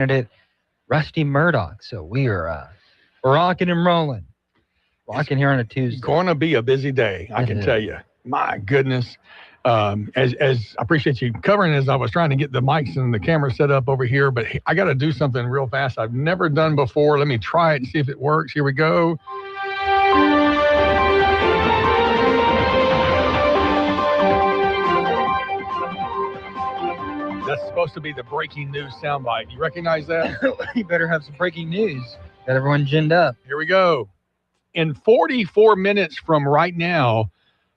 candidate Rusty Murdoch. So we are rocking and rolling, It's rocking here on a Tuesday. going to be a busy day, I can tell you. My goodness. As I appreciate you covering as I was trying to get the mics and the camera set up over here, but I got to do something real fast I've never done before. Let me try it and see if it works. Here we go. That's supposed to be the breaking news soundbite. You recognize that? You better have some breaking news. Got everyone ginned up. Here we go. In 44 minutes from right now,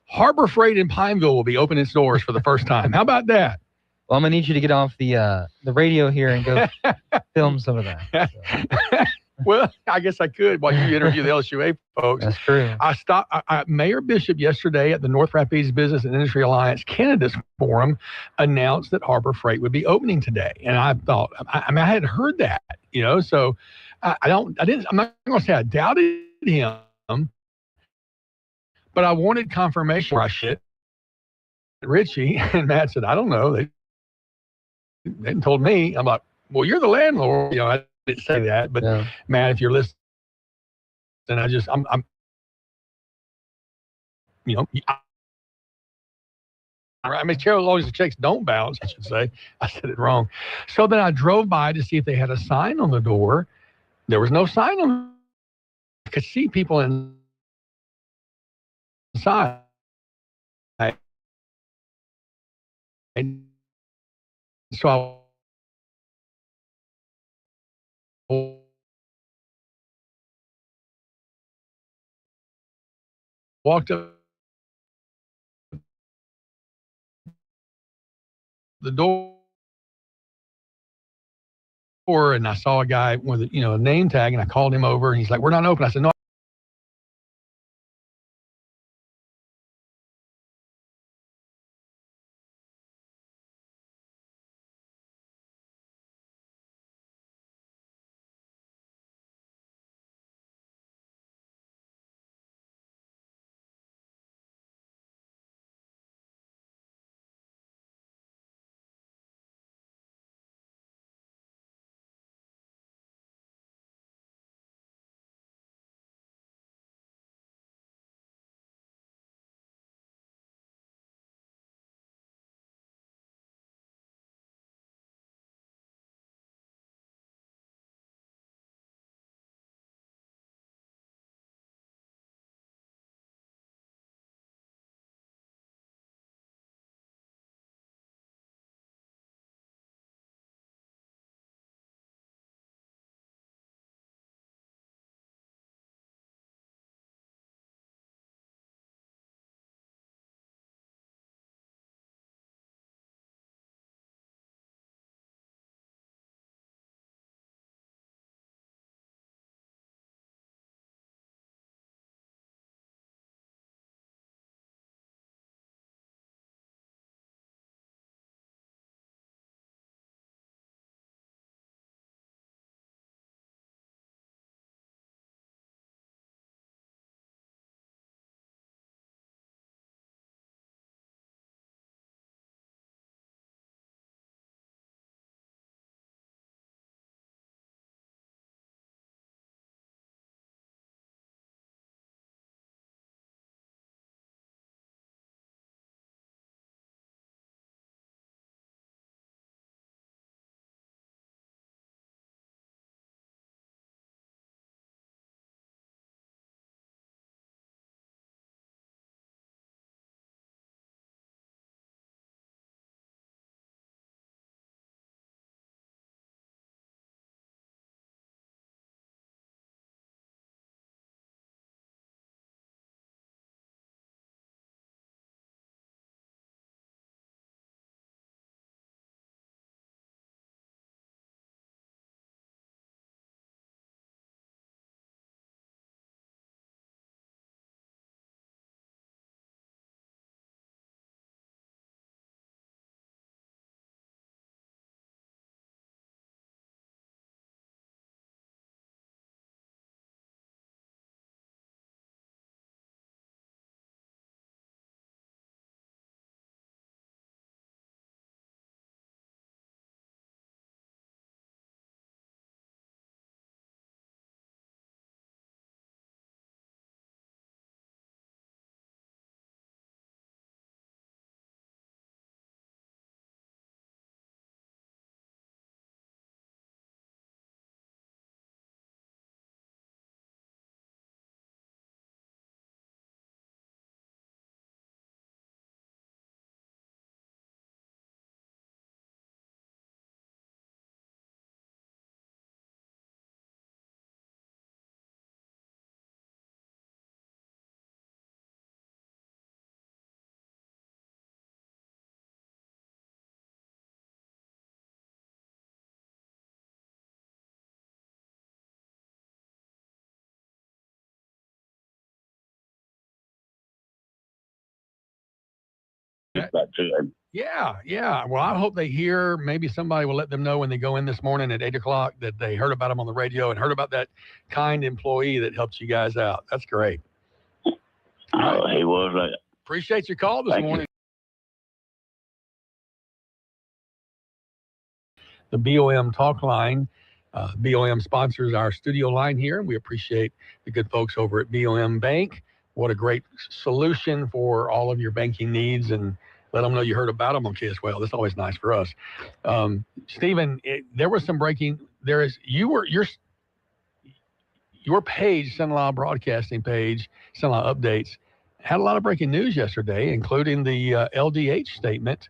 Harbor Freight in Pineville will be opening its doors for the first time. How about that? Well, I'm gonna need you to get off the radio here and go film some of that. So. Well, I guess I could while you interview the LSUA folks. That's true. Mayor Bishop yesterday at the North Rapids Business and Industry Alliance Candidates Forum announced that Harbor Freight would be opening today, and I thought, I hadn't heard that, so I'm not going to say I doubted him, but I wanted confirmation. I shit Richie and Matt said, I don't know. They hadn't told me. I'm like, well, you're the landlord. I didn't say that, but Yeah. Matt, if you're listening, I'm I mean, Cheryl always the checks don't bounce, I should say. I said it wrong. So then I drove by to see if they had a sign on the door. There was no sign on. I could see people inside. And so I walked up the door and I saw a guy with a name tag, and I called him over and he's like, we're not open. I said, no, that to them. Yeah, yeah. Well, I hope they hear. Maybe somebody will let them know when they go in this morning at 8 o'clock that they heard about them on the radio and heard about that kind employee that helped you guys out. That's great. Oh, he was. Appreciate your call this morning. The BOM talk line. BOM sponsors our studio line here. We appreciate the good folks over at BOM Bank. What a great solution for all of your banking needs, and let them know you heard about them on KSWL. That's always nice for us. Stephen, there was some breaking. Your page, Son-in-Law Broadcasting page, Son-in-Law Updates, had a lot of breaking news yesterday, including the LDH statement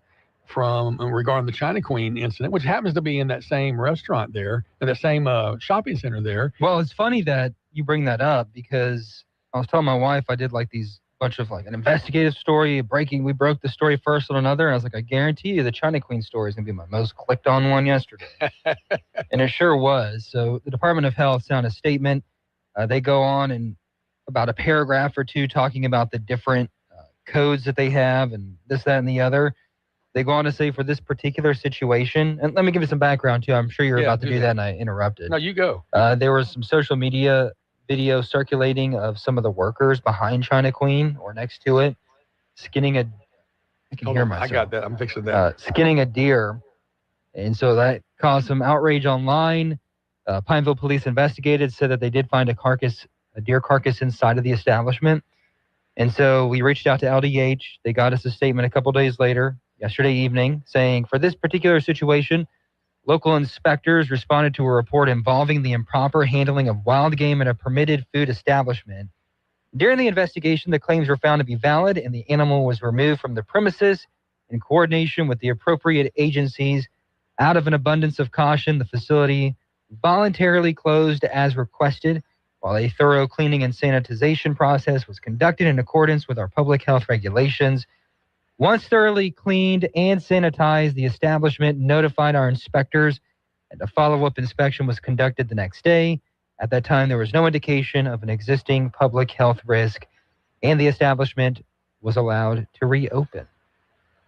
regarding the China Queen incident, which happens to be in that same restaurant there, in the same shopping center there. Well, it's funny that you bring that up because I was telling my wife I did like these bunch of like an investigative story, we broke the story first on another, and I was like, I guarantee you the China Queen story is going to be my most clicked on one yesterday. And it sure was. So the Department of Health sent a statement. They go on and about a paragraph or two talking about the different codes that they have and this, that, and the other. They go on to say for this particular situation, and let me give you some background too. I'm sure you're about to do that and I interrupted. No, you go. There was some social media video circulating of some of the workers behind China Queen or next to it, skinning I got that. I'm fixing that. Skinning a deer. And so that caused some outrage online. Pineville police investigated, said that they did find a deer carcass inside of the establishment. And so we reached out to LDH. They got us a statement a couple days later, yesterday evening, saying for this particular situation, local inspectors responded to a report involving the improper handling of wild game at a permitted food establishment. During the investigation, the claims were found to be valid and the animal was removed from the premises in coordination with the appropriate agencies. Out of an abundance of caution, the facility voluntarily closed as requested, while a thorough cleaning and sanitization process was conducted in accordance with our public health regulations. Once thoroughly cleaned and sanitized, the establishment notified our inspectors, and a follow-up inspection was conducted the next day. At that time, there was no indication of an existing public health risk, and the establishment was allowed to reopen.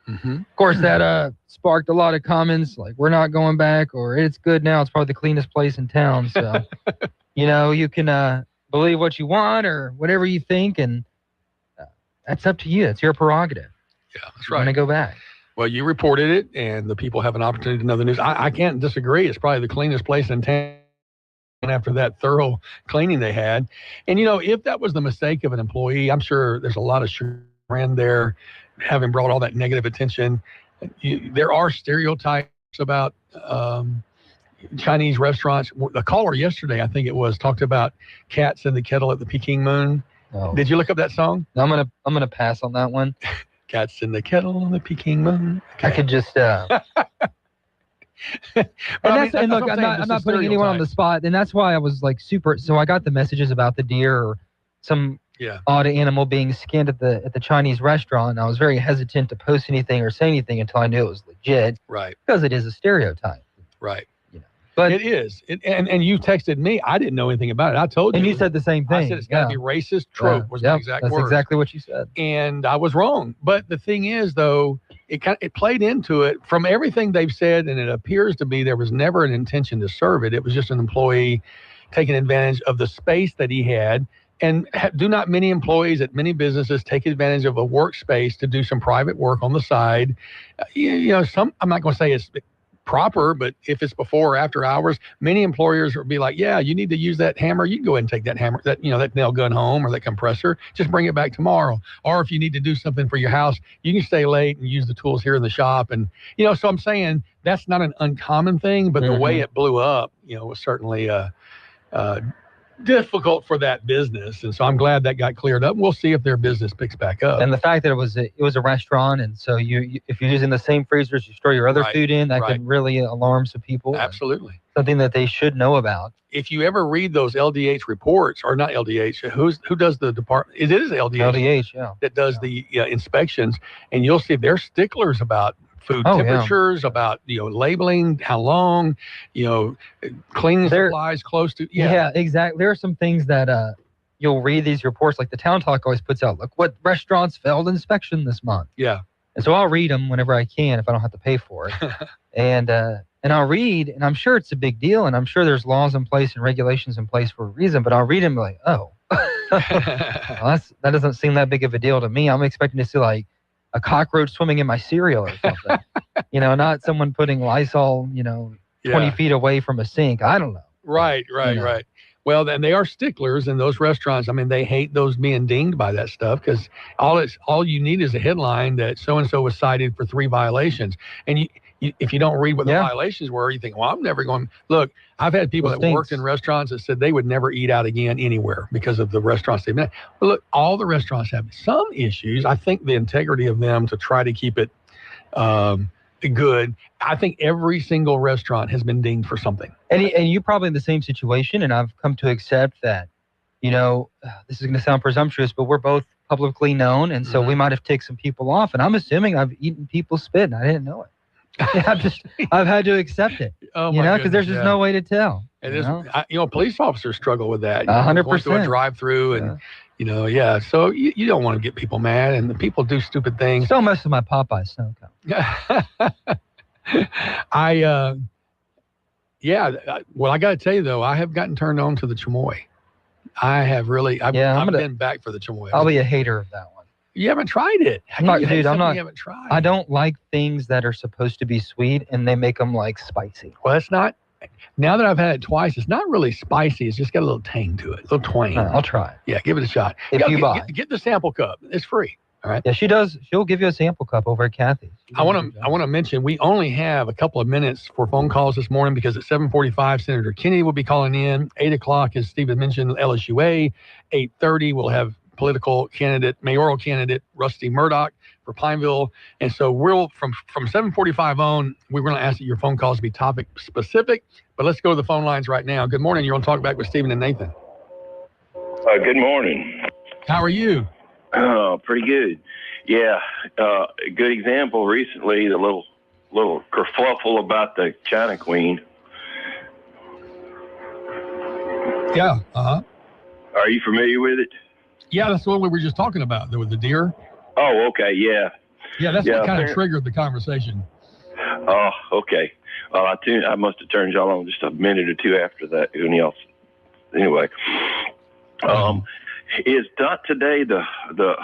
Mm-hmm. Of course, that sparked a lot of comments like, we're not going back, or it's good now. It's probably the cleanest place in town. So, you can believe what you want or whatever you think, and that's up to you. It's your prerogative. Yeah, that's right. I'm going to go back. Well, you reported it, and the people have an opportunity to know the news. I can't disagree. It's probably the cleanest place in town after that thorough cleaning they had. And, if that was the mistake of an employee, I'm sure there's a lot of chagrin there, having brought all that negative attention. There are stereotypes about Chinese restaurants. The caller yesterday, I think it was, talked about cats in the kettle at the Peking Moon. Oh. Did you look up that song? No, I'm gonna pass on that one. Cats in the kettle on the Peking Moon. Okay. I could just. And look, I'm not putting anyone on the spot, and that's why I was like super. So I got the messages about the deer or some odd animal being skinned at the Chinese restaurant. And I was very hesitant to post anything or say anything until I knew it was legit. Right. Because it is a stereotype. Right. But it is. And you texted me. I didn't know anything about it. I told you. And you said the same thing. I said it's got to be racist trope was the exact word. That's exactly what you said. And I was wrong. But the thing is, though, it played into it from everything they've said, and it appears to be there was never an intention to serve it. It was just an employee taking advantage of the space that he had. And do not many employees at many businesses take advantage of a workspace to do some private work on the side? I'm not going to say it's proper, but if it's before or after hours, many employers will be like, yeah, you need to use that hammer. You can go ahead and take that hammer, that nail gun home or that compressor, just bring it back tomorrow. Or if you need to do something for your house, you can stay late and use the tools here in the shop. And, so I'm saying that's not an uncommon thing, but the way it blew up, was certainly difficult for that business. And so I'm glad that got cleared up. We'll see if their business picks back up. And the fact that it was a restaurant, and so if you're using the same freezers you store your other food in, that can really alarm some people. Absolutely. Something that they should know about. If you ever read those LDH reports, or not LDH, who does the department? It is LDH. LDH, that does the inspections, and you'll see they're sticklers about food temperatures, about labeling, how long, cleaning supplies close to. Yeah, exactly. There are some things that you'll read these reports, like the Town Talk always puts out. Look what restaurants failed inspection this month. Yeah. And so I'll read them whenever I can if I don't have to pay for it. and I'll read, and I'm sure it's a big deal, and I'm sure there's laws in place and regulations in place for a reason, but I'll read them like, oh, well, that doesn't seem that big of a deal to me. I'm expecting to see like a cockroach swimming in my cereal or something. Not someone putting Lysol, 20 feet away from a sink. I don't know. Right. Well, then they are sticklers in those restaurants. I mean, they hate those being dinged by that stuff because all you need is a headline that so-and-so was cited for 3 violations. And if you don't read what the violations were, you think, well, I'm never going. Look, I've had people that worked in restaurants that said they would never eat out again anywhere because of the restaurants they've been at. But look, all the restaurants have some issues. I think the integrity of them to try to keep it good. I think every single restaurant has been dinged for something. And you're probably in the same situation, and I've come to accept that, this is going to sound presumptuous, but we're both publicly known, and so we might have ticked some people off, and I'm assuming I've eaten people's spit, and I didn't know it. I've had to accept it, because there's just no way to tell. It is, police officers struggle with that. 100%. Going through a drive-through and, so you don't want to get people mad, and the people do stupid things. Still mess with my Popeye snow cone. I got to tell you though, I have gotten turned on to the chamoy. I have really. I've been back for the chamoy. I'll be a hater of that one. You haven't tried it. I'm not. You haven't tried. I don't like things that are supposed to be sweet and they make them like spicy. Well, that's not. Now that I've had it twice, it's not really spicy. It's just got a little tang to it, a little twang. I'll try it. Yeah, give it a shot. If you buy, get the sample cup. It's free. All right. Yeah, she does. She'll give you a sample cup over at Kathy's. I want to mention we only have a couple of minutes for phone calls this morning because at 7:45 Senator Kennedy will be calling in. 8 o'clock, as Stephen mentioned, LSUA. 8:30 we'll have mayoral candidate Rusty Murdoch for Pineville. And so we'll from 7:45 on, we're going to ask that your phone calls be topic specific. But let's go to the phone lines right now. Good morning. You're on Talk Back with Stephen and Nathan. Good morning. How are you? Oh, pretty good. Yeah, a good example recently, the little kerfluffle about the China Queen. Yeah. Are you familiar with it? Yeah, that's the one we were just talking about, with the deer. Oh, okay, yeah. Yeah, that's what kind of triggered the conversation. Oh, okay. Well, I must have turned y'all on just a minute or two after that. Anyway, is not today the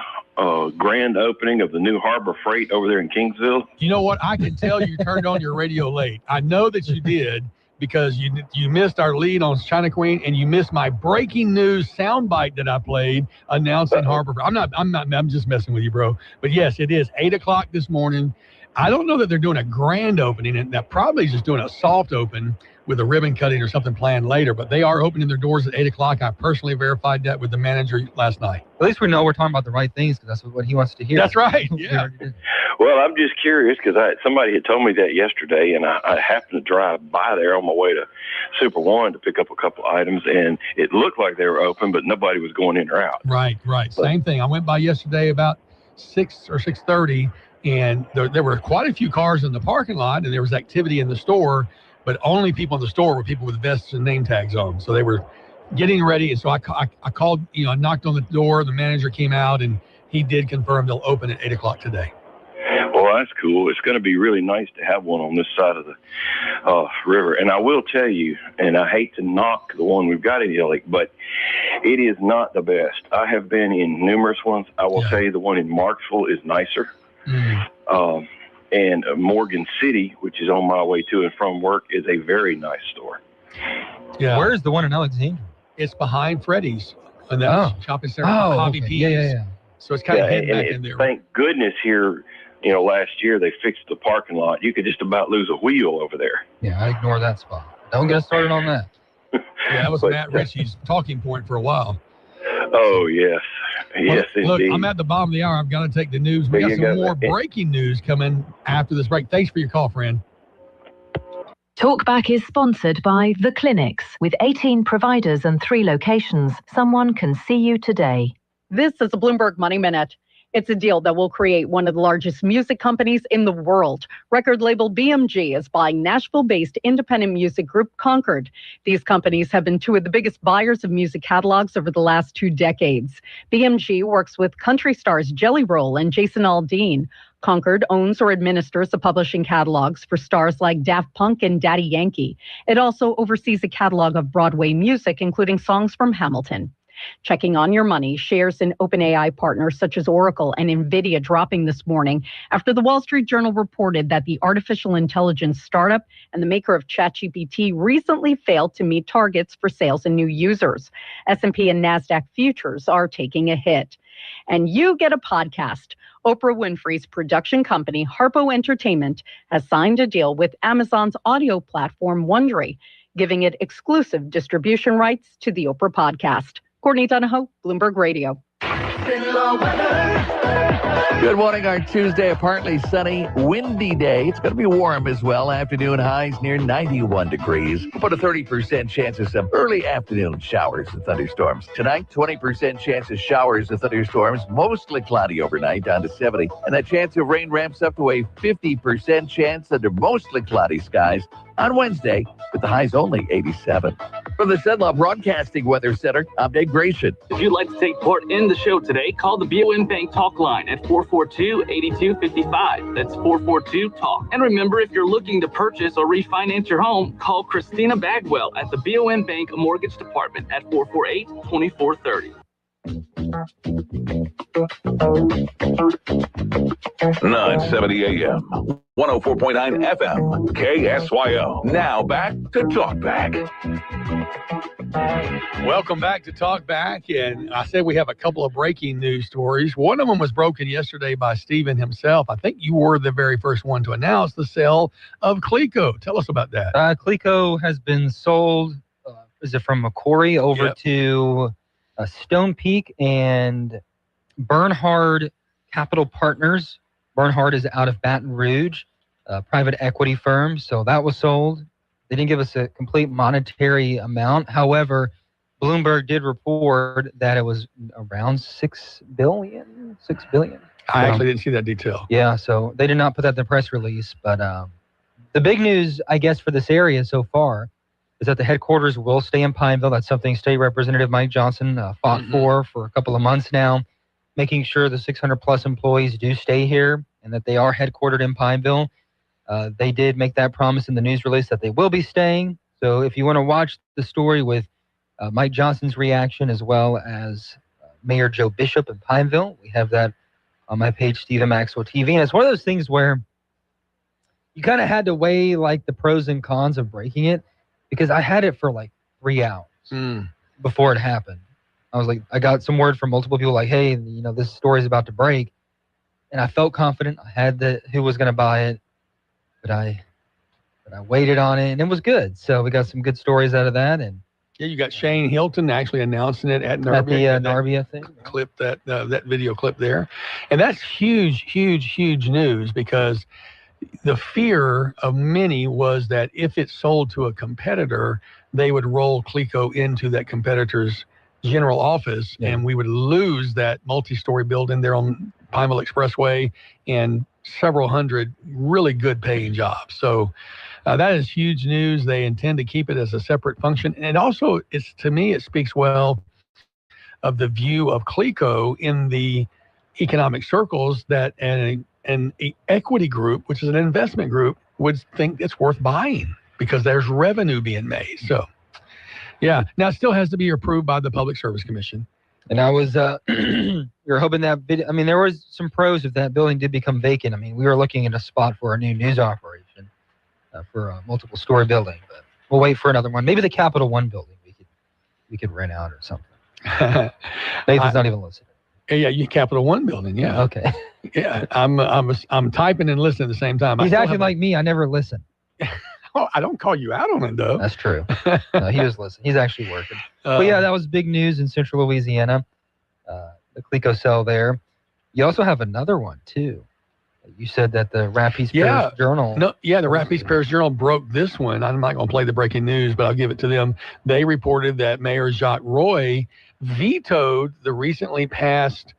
grand opening of the new Harbor Freight over there in Kingsville? You know what? I can tell you turned on your radio late. I know that you did because you missed our lead on China Queen and you missed my breaking news soundbite that I played announcing Harbor Freight. I'm just messing with you, bro. But yes, it is 8 o'clock this morning. I don't know that they're doing a grand opening, and that probably just doing a soft open with a ribbon cutting or something planned later, but they are opening their doors at 8 o'clock. I personally verified that with the manager last night. At least we know we're talking about the right things because that's what he wants to hear. That's right. Yeah. Well, I'm just curious because somebody had told me that yesterday, and I happened to drive by there on my way to Super One to pick up a couple items, and it looked like they were open, but nobody was going in or out. Right. Same thing. I went by yesterday about 6 or 6:30, and there were quite a few cars in the parking lot, and there was activity in the store, but only people in the store were people with vests and name tags on. So they were getting ready. And so I called, I knocked on the door. The manager came out, and he did confirm they'll open at 8 o'clock today. Well, that's cool. It's going to be really nice to have one on this side of the river. And I will tell you, and I hate to knock the one we've got in Hill Lake, but it is not the best. I have been in numerous ones. I will tell you the one in Marksville is nicer. Mm. And Morgan City, which is on my way to and from work, is a very nice store. Yeah. Where is the one in Alexandria? It's behind Freddy's. And that shopping center. Hobby Peas. Yeah. So it's kind of hidden back in there. Thank goodness here, last year they fixed the parking lot. You could just about lose a wheel over there. Yeah, I ignore that spot. Don't get us started on that. Yeah, that was Matt Ritchie's talking point for a while. Oh, yes. Yes, look, indeed. I'm at the bottom of the hour. I've got to take the news. We got some more breaking news coming after this break. Thanks for your call, friend. Talkback is sponsored by The Clinics. With 18 providers and 3 locations, someone can see you today. This is a Bloomberg Money Minute. It's a deal that will create one of the largest music companies in the world. Record label BMG is buying Nashville-based independent music group Concord. These companies have been 2 of the biggest buyers of music catalogs over the last 2 decades. BMG works with country stars Jelly Roll and Jason Aldean. Concord owns or administers the publishing catalogs for stars like Daft Punk and Daddy Yankee. It also oversees a catalog of Broadway music, including songs from Hamilton. Checking on your money, shares in OpenAI partners such as Oracle and NVIDIA dropping this morning after the Wall Street Journal reported that the artificial intelligence startup and the maker of ChatGPT recently failed to meet targets for sales and new users. S&P and NASDAQ futures are taking a hit. And you get a podcast. Oprah Winfrey's production company, Harpo Entertainment, has signed a deal with Amazon's audio platform, Wondery, giving it exclusive distribution rights to the Oprah podcast. Courtney Donahoe, Bloomberg Radio. Good morning. Our Tuesday, a partly sunny, windy day. It's going to be warm as well. Afternoon highs near 91 degrees. About a 30% chance of some early afternoon showers and thunderstorms. Tonight, 20% chance of showers and thunderstorms. Mostly cloudy overnight, down to 70. And that chance of rain ramps up to a 50% chance under mostly cloudy skies on Wednesday, with the highs only 87. From the Cenla Broadcasting Weather Center, I'm Dave Grayson. If you'd like to take part in the show today, call the BOM Bank talk line at 442-8255. That's 442-TALK. And remember, if you're looking to purchase or refinance your home, call Christina Bagwell at the BOM Bank Mortgage Department at 448-2430. 970 AM, 104.9 FM, KSYO. Now back to Talk Back. Welcome back to Talk Back. And I said we have a couple of breaking news stories. One of them was broken yesterday by Stephen himself. I think you were the very first one to announce the sale of Cleco. Tell us about that. Cleco has been sold, is it from Macquarie over to Stone Peak and Bernhard Capital Partners. Bernhard is out of Baton Rouge, a private equity firm. So that was sold. They didn't give us a complete monetary amount. However, Bloomberg did report that it was around $6 billion. I actually didn't see that detail. Yeah, so they did not put that in the press release. But the big news, I guess, for this area so far is that the headquarters will stay in Pineville. That's something State Representative Mike Johnson fought for a couple of months now, making sure the 600-plus employees do stay here and that they are headquartered in Pineville. They did make that promise in the news release that they will be staying. So if you want to watch the story with Mike Johnson's reaction as well as Mayor Joe Bishop in Pineville, we have that on my page, Stephen Maxwell TV. And it's one of those things where you kind of had to weigh like the pros and cons of breaking it, because I had it for like 3 hours before it happened. I was like, I got some word from multiple people like, hey, you know, this story is about to break. And I felt confident. I had who was going to buy it, but I waited on it, and it was good. So we got some good stories out of that. And yeah, you got Shane Hilton actually announcing it at Narbia. At the Narbia thing. Clip that video clip there. And that's huge, huge, huge news, because the fear of many was that if it sold to a competitor, they would roll Cleco into that competitor's general office, and we would lose that multi-story building there on Pineville Expressway and several hundred really good paying jobs. So that is huge news. They intend to keep it as a separate function. And it also, to me, it speaks well of the view of Cleco in the economic circles that an equity group, which is an investment group, would think it's worth buying because there's revenue being made. So, yeah. Now, it still has to be approved by the Public Service Commission. And I was, we were hoping that, there was some pros if that building did become vacant. We were looking at a spot for a new news operation for a multiple story building, but we'll wait for another one. Maybe the Capital One building we could rent out or something. Nathan's not even listening. Yeah, you Capital One building. Yeah. Okay. Yeah, I'm typing and listening at the same time. He's acting like me. I never listen. Oh, I don't call you out on it though. That's true. No, he was listening. He's actually working. But yeah, that was big news in Central Louisiana. The Cleco sale there. You also have another one too. You said that the Rapides Parish Journal. The Rapides Parish Journal broke this one. I'm not going to play the breaking news, but I'll give it to them. They reported that Mayor Jacques Roy vetoed the recently passed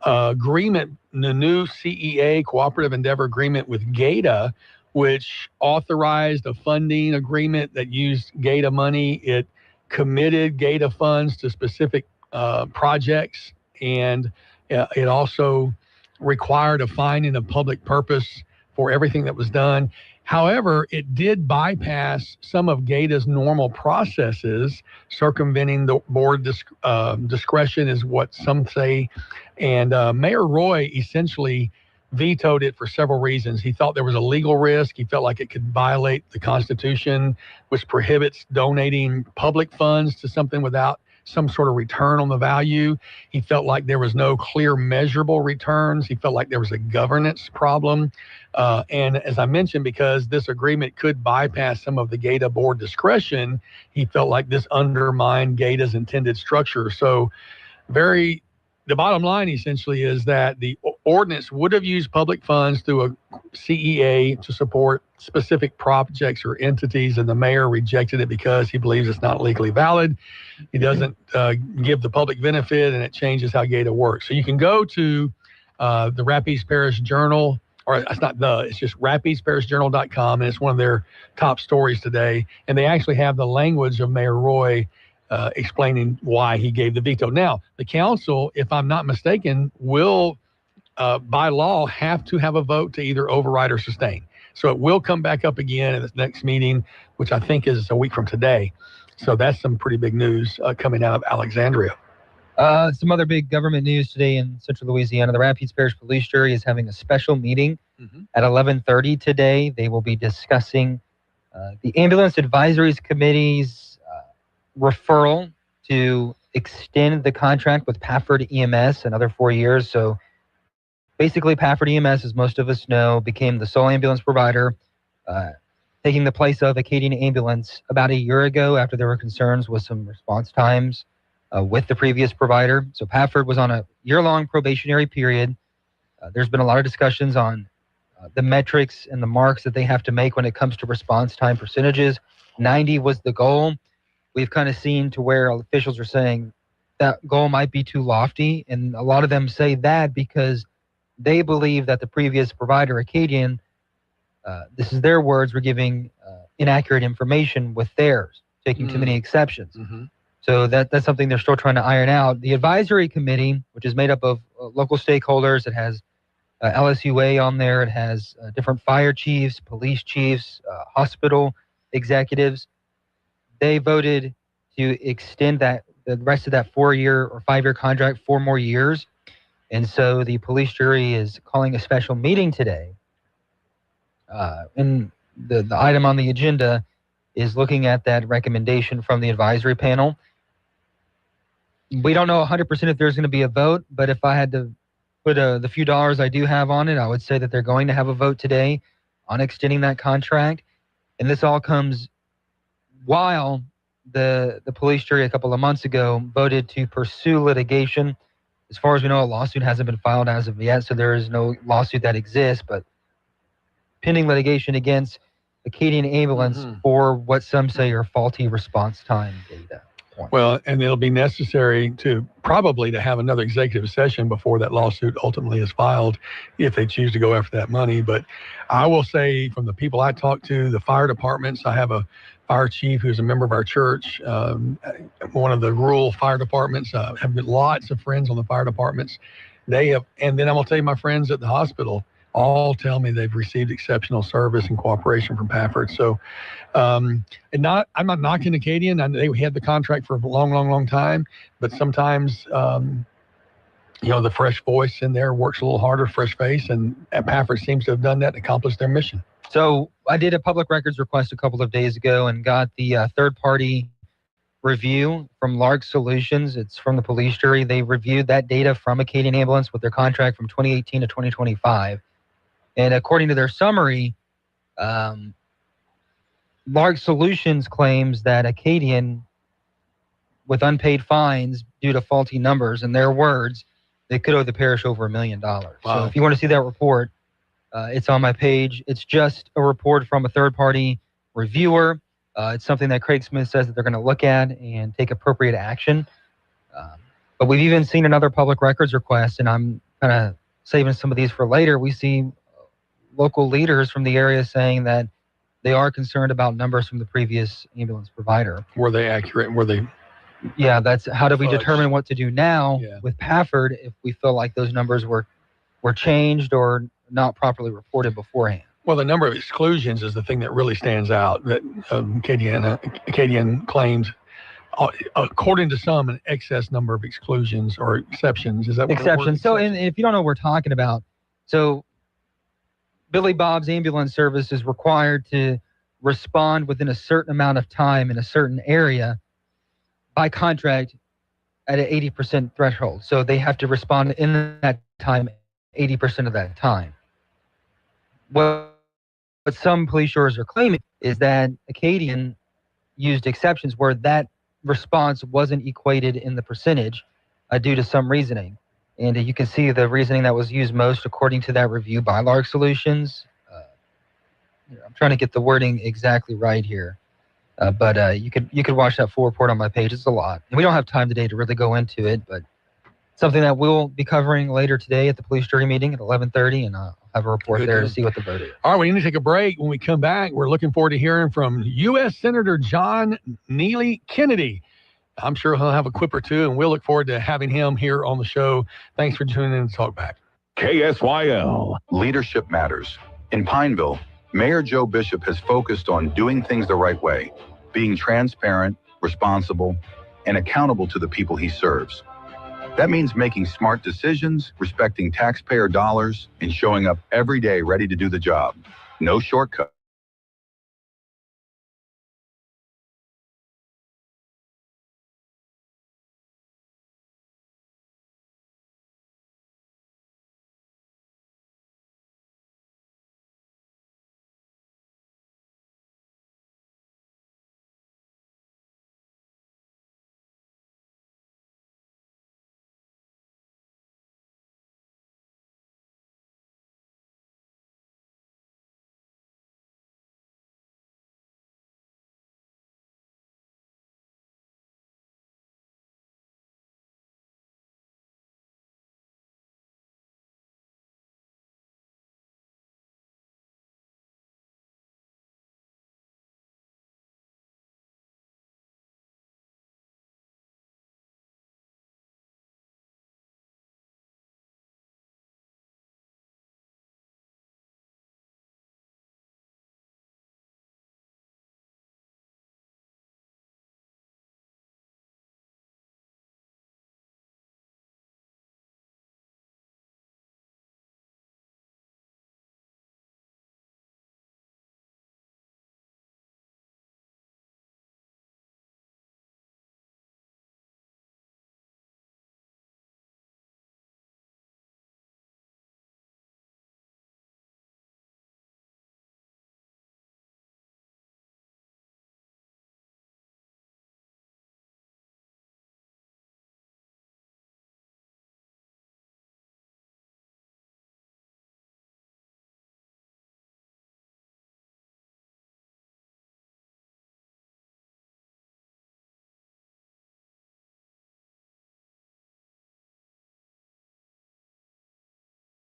agreement, the new CEA, Cooperative Endeavor Agreement with GATA, which authorized a funding agreement that used GATA money. It committed GATA funds to specific projects, and it also required a finding of public purpose for everything that was done. However, it did bypass some of GATA's normal processes, circumventing the board discretion is what some say. And Mayor Roy essentially vetoed it for several reasons. He thought there was a legal risk. He felt like it could violate the Constitution, which prohibits donating public funds to something without some sort of return on the value. He felt like there was no clear measurable returns. He felt like there was a governance problem. And as I mentioned, because this agreement could bypass some of the GATA board discretion, he felt like this undermined GATA's intended structure. So the bottom line essentially is that the ordinance would have used public funds through a CEA to support specific projects or entities, and the mayor rejected it because he believes it's not legally valid. He doesn't give the public benefit, and it changes how GATA works. So you can go to the Rapides Parish Journal, or it's just RapidsParishJournal.com, and it's one of their top stories today. And they actually have the language of Mayor Roy explaining why he gave the veto. Now, the council, if I'm not mistaken, will, by law, have to have a vote to either override or sustain. So it will come back up again at the next meeting, which I think is a week from today. So that's some pretty big news coming out of Alexandria. Some other big government news today in Central Louisiana. The Rapides Parish Police Jury is having a special meeting at 11:30 today. They will be discussing the Ambulance Advisories Committee's referral to extend the contract with Pafford EMS another 4 years. So basically, Pafford EMS, as most of us know, became the sole ambulance provider, taking the place of Acadian Ambulance about a year ago after there were concerns with some response times with the previous provider. So Pafford was on a year-long probationary period. There's been a lot of discussions on the metrics and the marks that they have to make when it comes to response time percentages. 90 was the goal. We've kind of seen to where officials are saying that goal might be too lofty. And a lot of them say that because they believe that the previous provider, Acadian, this is their words, were giving inaccurate information with theirs, taking too many exceptions. So that's something they're still trying to iron out. The advisory committee, which is made up of local stakeholders, it has LSUA on there, it has different fire chiefs, police chiefs, hospital executives. They voted to extend the rest of that 4-year or 5-year contract 4 more years. And so the police jury is calling a special meeting today. And the item on the agenda is looking at that recommendation from the advisory panel. We don't know 100% if there's going to be a vote, but if I had to put the few dollars I do have on it, I would say that they're going to have a vote today on extending that contract. And this all comes while the police jury a couple of months ago voted to pursue litigation. As far as we know, a lawsuit hasn't been filed as of yet, so there is no lawsuit that exists, but pending litigation against Acadian Ambulance for what some say are faulty response time data. Well, and it'll be necessary to have another executive session before that lawsuit ultimately is filed if they choose to go after that money. But I will say from the people I talk to, the fire departments, I have a fire chief who's a member of our church, one of the rural fire departments. Have lots of friends on the fire departents. They have, and then I'm going to tell you, my friends at the hospital all tell me they've received exceptional service and cooperation from Pafford. So, I'm not knocking Acadian. They had the contract for a long time, but sometimes, the fresh voice in there works a little harder, fresh face, and Pafford seems to have done that and accomplished their mission. So I did a public records request a couple of days ago and got the third-party review from Lark Solutions. It's from the police jury. They reviewed that data from Acadian Ambulance with their contract from 2018 to 2025. And according to their summary, Lark Solutions claims that Acadian, with unpaid fines due to faulty numbers, in their words, they could owe the parish over $1 million. Wow. So if you want to see that report, it's on my page. It's just a report from a third-party reviewer. It's something that Craig Smith says that they're going to look at and take appropriate action. But we've even seen another public records request, and I'm kind of saving some of these for later. We see local leaders from the area saying that they are concerned about numbers from the previous ambulance provider. Were they accurate? Were they? Yeah, that's how do we determine what to do now with Pafford if we feel like those numbers were were changed or not properly reported beforehand. Well, the number of exclusions is the thing that really stands out that Acadian claims, according to some, an excess number of exclusions or exceptions. Is that what exceptions? So, and if you don't know what we're talking about, so Billy Bob's ambulance service is required to respond within a certain amount of time in a certain area by contract at an 80% threshold. So they have to respond in that time, 80% of that time. What some police shores are claiming is that Acadian used exceptions where that response wasn't equated in the percentage due to some reasoning. And you can see the reasoning that was used most according to that review by Lark Solutions. I'm trying to get the wording exactly right here. But you could watch that full report on my page. It's a lot. And we don't have time today to really go into it, but something that we'll be covering later today at the police jury meeting at 11:30, and I'll have a report there to see what the vote is. All right, we need to take a break. When we come back, we're looking forward to hearing from U.S. Senator John Neely Kennedy. I'm sure he'll have a quip or two, and we'll look forward to having him here on the show. Thanks for tuning in to Talkback. KSYL. Leadership matters. In Pineville, Mayor Joe Bishop has focused on doing things the right way, being transparent, responsible, and accountable to the people he serves. That means making smart decisions, respecting taxpayer dollars, and showing up every day ready to do the job. No shortcut.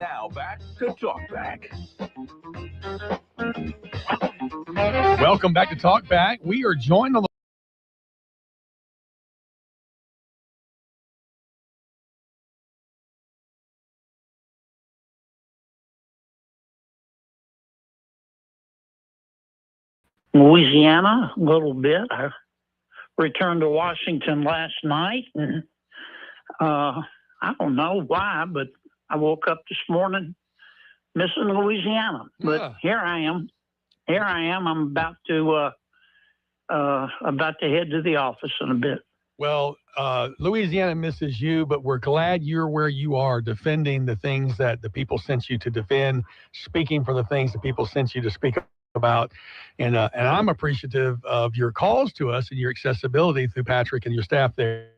Now back to Talkback. Welcome back to Talkback. We are joined on the Louisiana a little bit. I returned to Washington last night, and I don't know why, but I woke up this morning missing Louisiana. But here I am. I'm about to head to the office in a bit. Well, Louisiana misses you, but we're glad you're where you are, defending the things that the people sent you to defend, speaking for the things that people sent you to speak about. And I'm appreciative of your calls to us and your accessibility through Patrick and your staff there.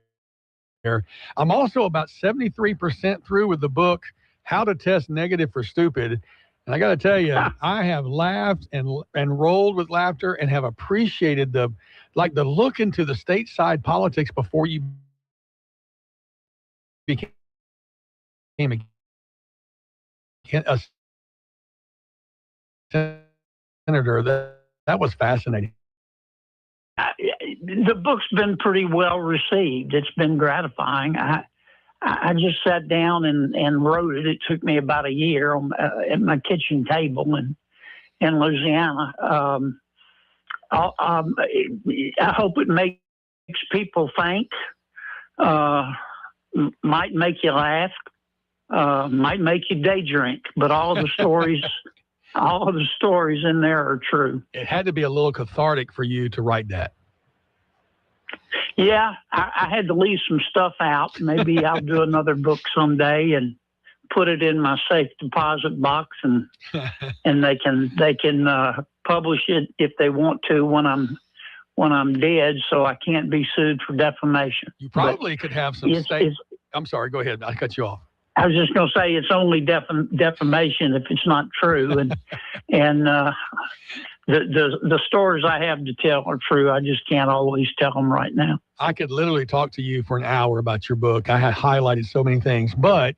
I'm also about 73% through with the book, How to Test Negative for Stupid. And I got to tell you, I have laughed and rolled with laughter and have appreciated the look into the stateside politics before you became a senator. That was fascinating. The book's been pretty well received. It's been gratifying. I just sat down and wrote it. It took me about a year at my kitchen table in Louisiana. I hope it makes people think, might make you laugh, might make you day drink, but all of the stories in there are true. It had to be a little cathartic for you to write that. Yeah, I had to leave some stuff out. Maybe I'll do another book someday and put it in my safe deposit box, and they can publish it if they want to when I'm dead, so I can't be sued for defamation. You probably could have some I'm sorry, go ahead. I cut you off. I was just going to say it's only defamation if it's not true, and the stories I have to tell are true. I just can't always tell them right now. I could literally talk to you for an hour about your book. I had highlighted so many things, but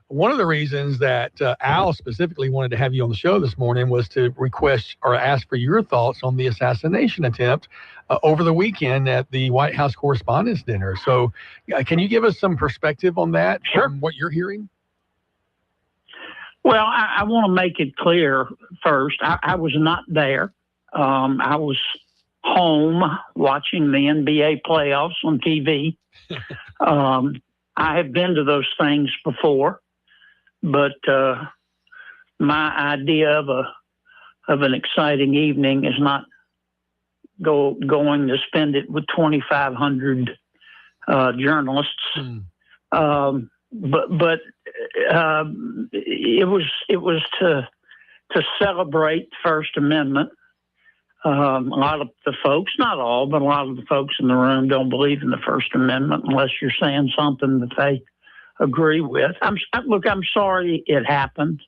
one of the reasons that Al specifically wanted to have you on the show this morning was to request or ask for your thoughts on the assassination attempt over the weekend at the White House Correspondents' Dinner. So can you give us some perspective on that? Sure. From what you're hearing? Well, I want to make it clear first. I was not there. I was home watching the NBA playoffs on TV. I have been to those things before, but my idea of an exciting evening is not going to spend it with 2,500 journalists. But it was to celebrate the First Amendment. A lot of the folks, not all, but a lot of the folks in the room don't believe in the First Amendment unless you're saying something that they agree with. I'm sorry it happened.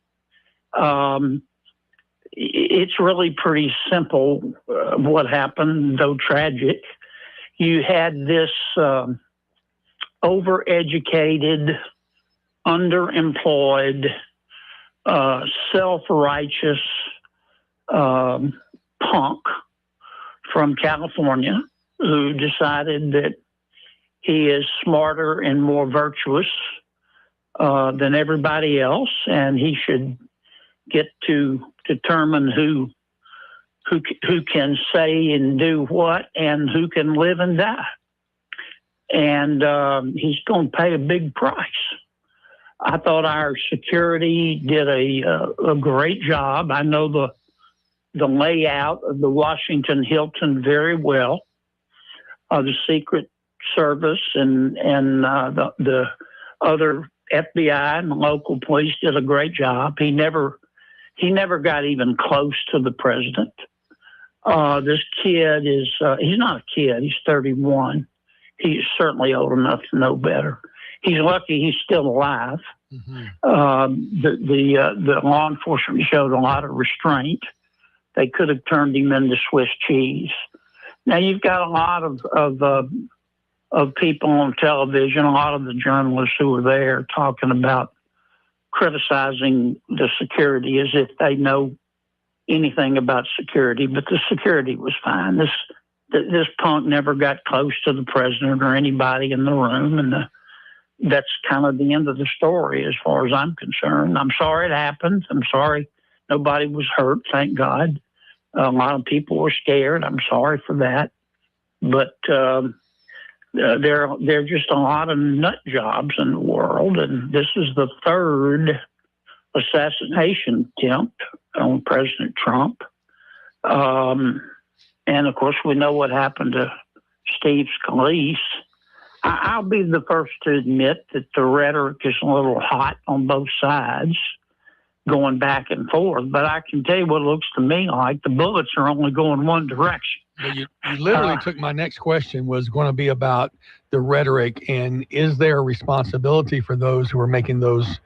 It's really pretty simple what happened, though tragic. You had this overeducated, underemployed, self-righteous punk from California who decided that he is smarter and more virtuous than everybody else, and he should get to determine who can say and do what and who can live and die. And he's going to pay a big price. I thought our security did a great job. I know the layout of the Washington Hilton very well. The Secret Service and the other FBI and the local police did a great job. He never got even close to the president. This kid is, he's not a kid, he's 31. He's certainly old enough to know better. He's lucky he's still alive. Mm-hmm. The law enforcement showed a lot of restraint. They could have turned him into Swiss cheese. Now you've got a lot of people on television, a lot of the journalists who were there talking about criticizing the security as if they know anything about security, but the security was fine. This punk never got close to the president or anybody in the room, and that's kind of the end of the story as far as I'm concerned. I'm sorry it happened. I'm sorry nobody was hurt, thank God. A lot of people were scared. I'm sorry for that. But there are just a lot of nut jobs in the world, and this is the third assassination attempt on President Trump. And of course, we know what happened to Steve Scalise. I'll be the first to admit that the rhetoric is a little hot on both sides, going back and forth. But I can tell you what it looks to me like. The bullets are only going one direction. Well, you literally took my next question was going to be about the rhetoric, and is there a responsibility for those who are making those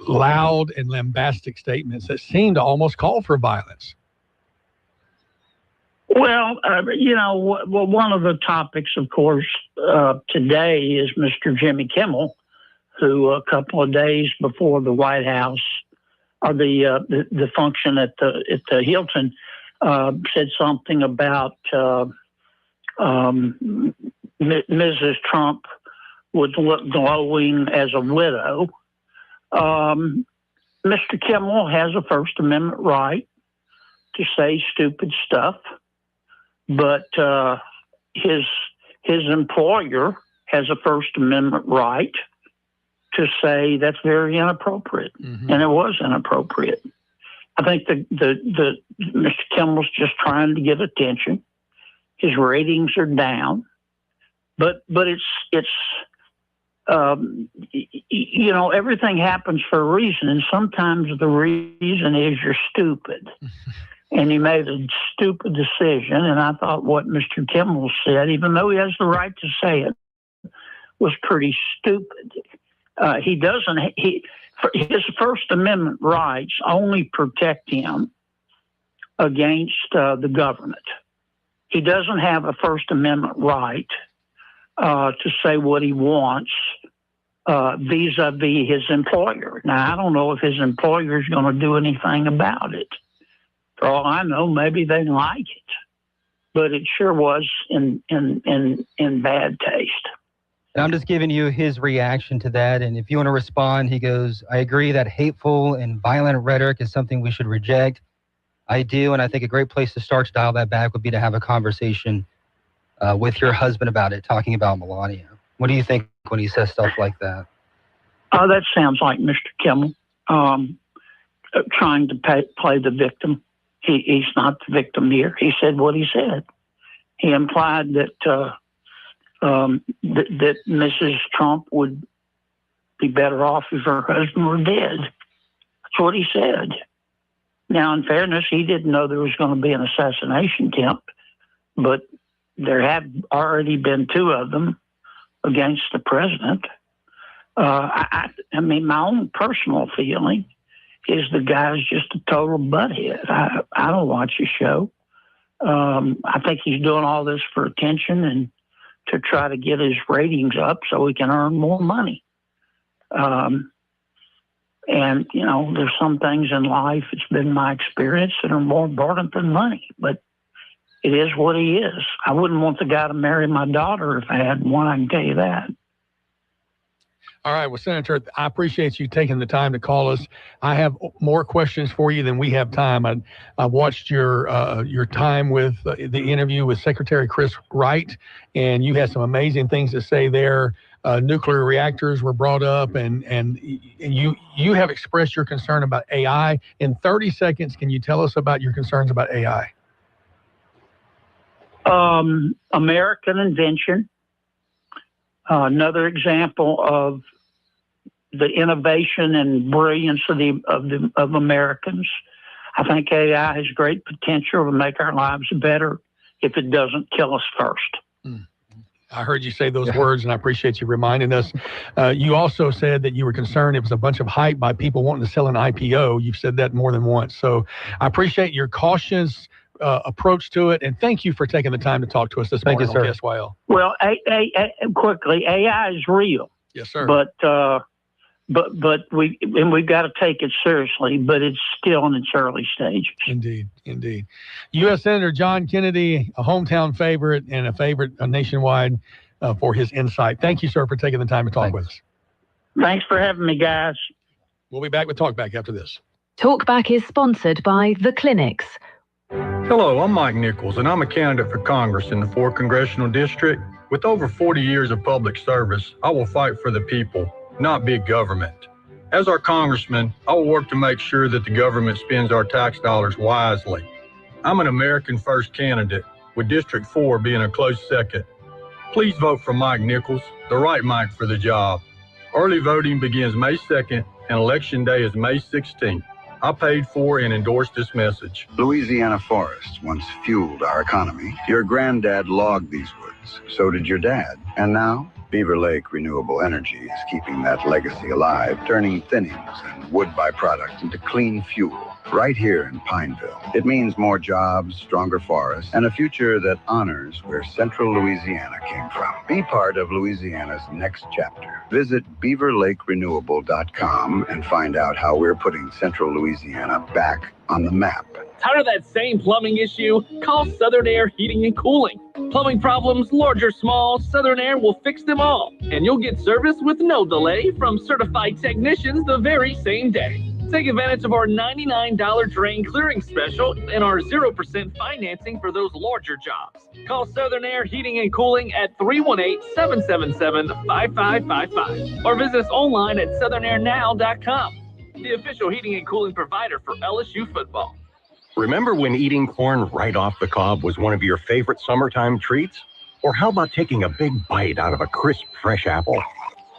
loud and lambastic statements that seem to almost call for violence? Well, one of the topics, of course, today is Mr. Jimmy Kimmel, who a couple of days before the White House or the function at the Hilton said something about Mrs. Trump would look glowing as a widow. Mr. Kimmel has a First Amendment right to say stupid stuff, but his employer has a First Amendment right to say that's very inappropriate, and it was inappropriate. I think the Mr. Kimmel's just trying to get attention. His ratings are down, but it's everything happens for a reason, and sometimes the reason is you're stupid. And he made a stupid decision, and I thought what Mr. Kimmel said, even though he has the right to say it, was pretty stupid. His First Amendment rights only protect him against the government. He doesn't have a First Amendment right to say what he wants vis-a-vis his employer. Now, I don't know if his employer is going to do anything about it. For all I know, maybe they like it, but it sure was in bad taste. I'm just giving you his reaction to that, and if you want to respond, he goes, I agree that hateful and violent rhetoric is something we should reject. I do, and I think a great place to start to dial that back would be to have a conversation with your husband about it, talking about Melania. What do you think when he says stuff like that? That sounds like Mr. Kimmel trying to play the victim. He's not the victim here. He said what he said. He implied that that Mrs. Trump would be better off if her husband were dead. That's what he said. Now, in fairness, he didn't know there was going to be an assassination attempt, but there have already been 2 of them against the president. I mean, my own personal feeling is the guy's just a total butthead. I don't watch his show. I think he's doing all this for attention and to try to get his ratings up so he can earn more money. And, there's some things in life, it's been my experience, that are more important than money. But it is what he is. I wouldn't want the guy to marry my daughter if I had one, I can tell you that. All right. Well, Senator, I appreciate you taking the time to call us. I have more questions for you than we have time. I watched your time with the interview with Secretary Chris Wright, and you had some amazing things to say there. Nuclear reactors were brought up, and you have expressed your concern about AI. In 30 seconds, can you tell us about your concerns about AI? American invention. Another example of the innovation and brilliance of Americans. I think AI has great potential to make our lives better if it doesn't kill us first. I heard you say those words, and I appreciate you reminding us. You also said that you were concerned it was a bunch of hype by people wanting to sell an IPO. You've said that more than once. So I appreciate your cautious approach to it, and thank you for taking the time to talk to us this morning on KSYL. Well, quickly, AI is real. Yes, sir. But we've got to take it seriously, but it's still in its early stages. Indeed. U.S. Senator John Kennedy, a hometown favorite and a favorite nationwide for his insight. Thank you, sir, for taking the time to talk with us. Thanks for having me, guys. We'll be back with Talkback after this. Talkback is sponsored by The Clinics. Hello, I'm Mike Nichols, and I'm a candidate for Congress in the 4th Congressional District. With over 40 years of public service, I will fight for the people, not big government. As our congressman, I will work to make sure that the government spends our tax dollars wisely. I'm an American First candidate, with District 4 being a close second. Please vote for Mike Nichols, the right Mike for the job. Early voting begins May 2nd, and Election Day is May 16th. I paid for and endorsed this message. Louisiana forests once fueled our economy. Your granddad logged these woods. So did your dad. And now, Beaver Lake Renewable Energy is keeping that legacy alive, turning thinnings and wood byproducts into clean fuel right here in Pineville. It means more jobs, stronger forests, and a future that honors where Central Louisiana came from. Be part of Louisiana's next chapter. Visit BeaverLakeRenewable.com and find out how we're putting Central Louisiana back on the map. Tired of that same plumbing issue? Call Southern Air Heating and Cooling. Plumbing problems, large or small, Southern Air will fix them all. And you'll get service with no delay from certified technicians the very same day. Take advantage of our $99 drain clearing special and our 0% financing for those larger jobs. Call Southern Air Heating and Cooling at 318-777-5555 or visit us online at southernairnow.com, the official heating and cooling provider for LSU football. Remember when eating corn right off the cob was one of your favorite summertime treats? Or how about taking a big bite out of a crisp, fresh apple?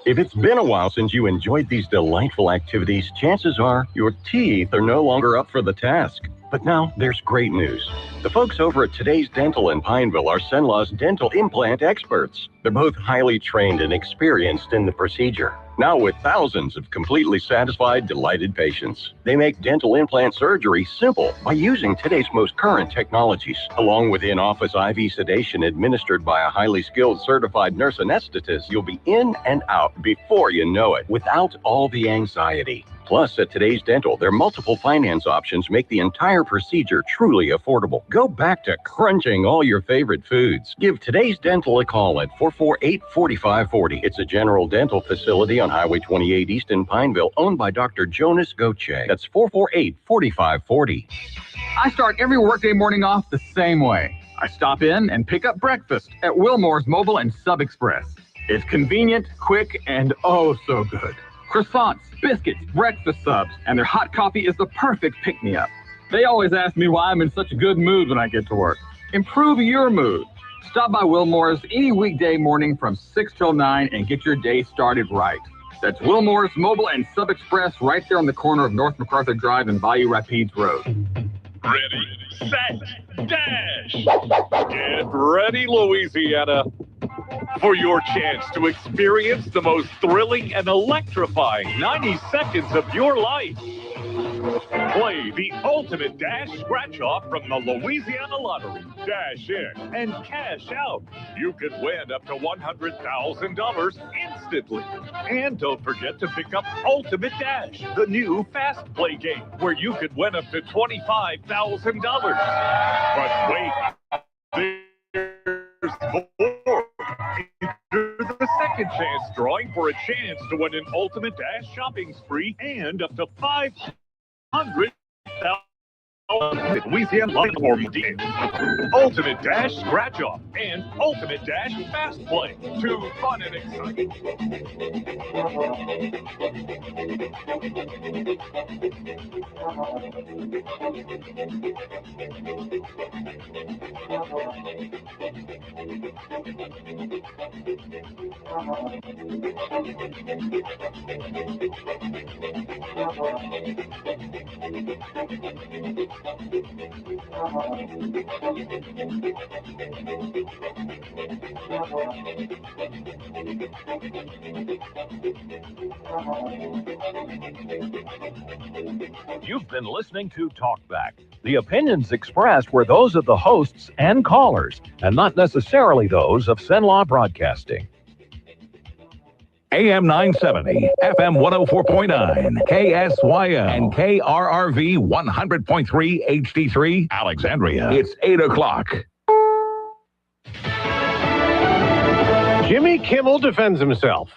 If it's been a while since you enjoyed these delightful activities, chances are your teeth are no longer up for the task. But now there's great news. The folks over at Today's Dental in Pineville are Cenla's dental implant experts. They're both highly trained and experienced in the procedure. Now with thousands of completely satisfied, delighted patients. They make dental implant surgery simple by using today's most current technologies, along with in-office IV sedation administered by a highly skilled certified nurse anesthetist. You'll be in and out before you know it, without all the anxiety. Plus, at Today's Dental, their multiple finance options make the entire procedure truly affordable. Go back to crunching all your favorite foods. Give Today's Dental a call at 448-4540. It's a general dental facility on Highway 28 East in Pineville, owned by Dr. Jonas Goche. That's 448-4540. I start every workday morning off the same way. I stop in and pick up breakfast at Wilmore's Mobile and Sub Express. It's convenient, quick, and oh so good. Croissants, biscuits, breakfast subs, and their hot coffee is the perfect pick-me-up. They always ask me why I'm in such a good mood when I get to work. Improve your mood. Stop by Wilmore's any weekday morning from 6 till 9 and get your day started right. That's Wilmore's Mobile and Sub Express right there on the corner of North MacArthur Drive and Bayou Rapides Road. Ready, set, dash! Get ready, Louisiana, for your chance to experience the most thrilling and electrifying 90 seconds of your life. Play the ultimate Dash scratch-off from the Louisiana Lottery. Dash in and cash out. You could win up to $100,000 instantly. And don't forget to pick up Ultimate Dash, the new fast play game, where you could win up to $25,000. But wait, there's more. Enter the second chance drawing for a chance to win an Ultimate Dash shopping spree and up to $500,000. Louisiana or details. Ultimate Dash Scratch Off and Ultimate Dash Fast Play. Too fun and exciting. You've been listening to Talkback. The opinions expressed were those of the hosts and callers, and not necessarily those of Cenla Broadcasting. AM 970, FM 104.9, KSYL, and KRRV 100.3 HD3, Alexandria. It's 8 o'clock. Jimmy Kimmel defends himself.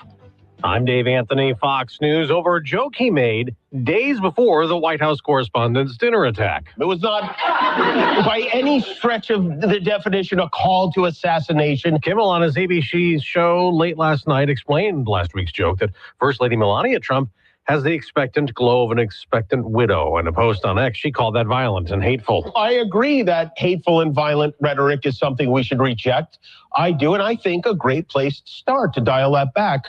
I'm Dave Anthony, Fox News, over a joke he made days before the White House correspondents' dinner attack. It was not, by any stretch of the definition, a call to assassination. Kimmel on his ABC show late last night explained last week's joke that First Lady Melania Trump has the expectant glow of an expectant widow. In a post on X, she called that violent and hateful. I agree that hateful and violent rhetoric is something we should reject. I do, and I think a great place to start to dial that back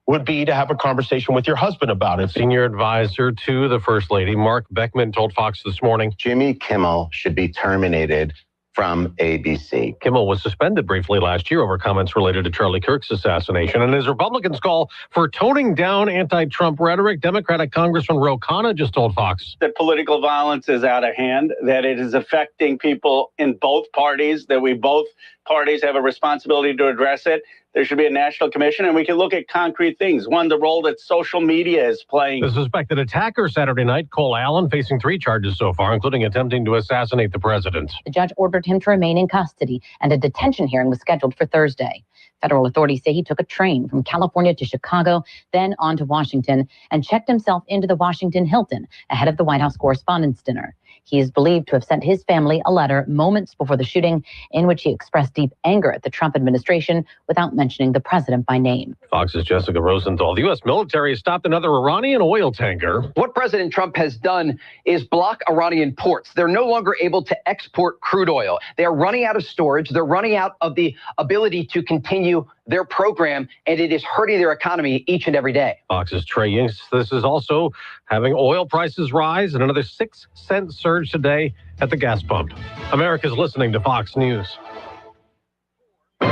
would be to have a conversation with your husband about it. Senior advisor to the First Lady, Mark Beckman, told Fox this morning, Jimmy Kimmel should be terminated from ABC. Kimmel was suspended briefly last year over comments related to Charlie Kirk's assassination. And as Republicans call for toning down anti-Trump rhetoric, Democratic Congressman Ro Khanna just told Fox that political violence is out of hand, that it is affecting people in both parties, that we both parties have a responsibility to address it. There should be a national commission, and we can look at concrete things. One, the role that social media is playing. The suspected attacker Saturday night, Cole Allen, facing 3 charges so far, including attempting to assassinate the president. The judge ordered him to remain in custody, and a detention hearing was scheduled for Thursday. Federal authorities say he took a train from California to Chicago, then on to Washington, and checked himself into the Washington Hilton ahead of the White House Correspondents' Dinner. He is believed to have sent his family a letter moments before the shooting in which he expressed deep anger at the Trump administration without mentioning the president by name. Fox's Jessica Rosenthal. The U.S. military has stopped another Iranian oil tanker. What President Trump has done is block Iranian ports. They're no longer able to export crude oil. They are running out of storage. They're running out of the ability to continue their program, and it is hurting their economy each and every day. Fox's Trey Yingst. This is also having oil prices rise and another 6-cent surge today at the gas pump. America's listening to Fox News.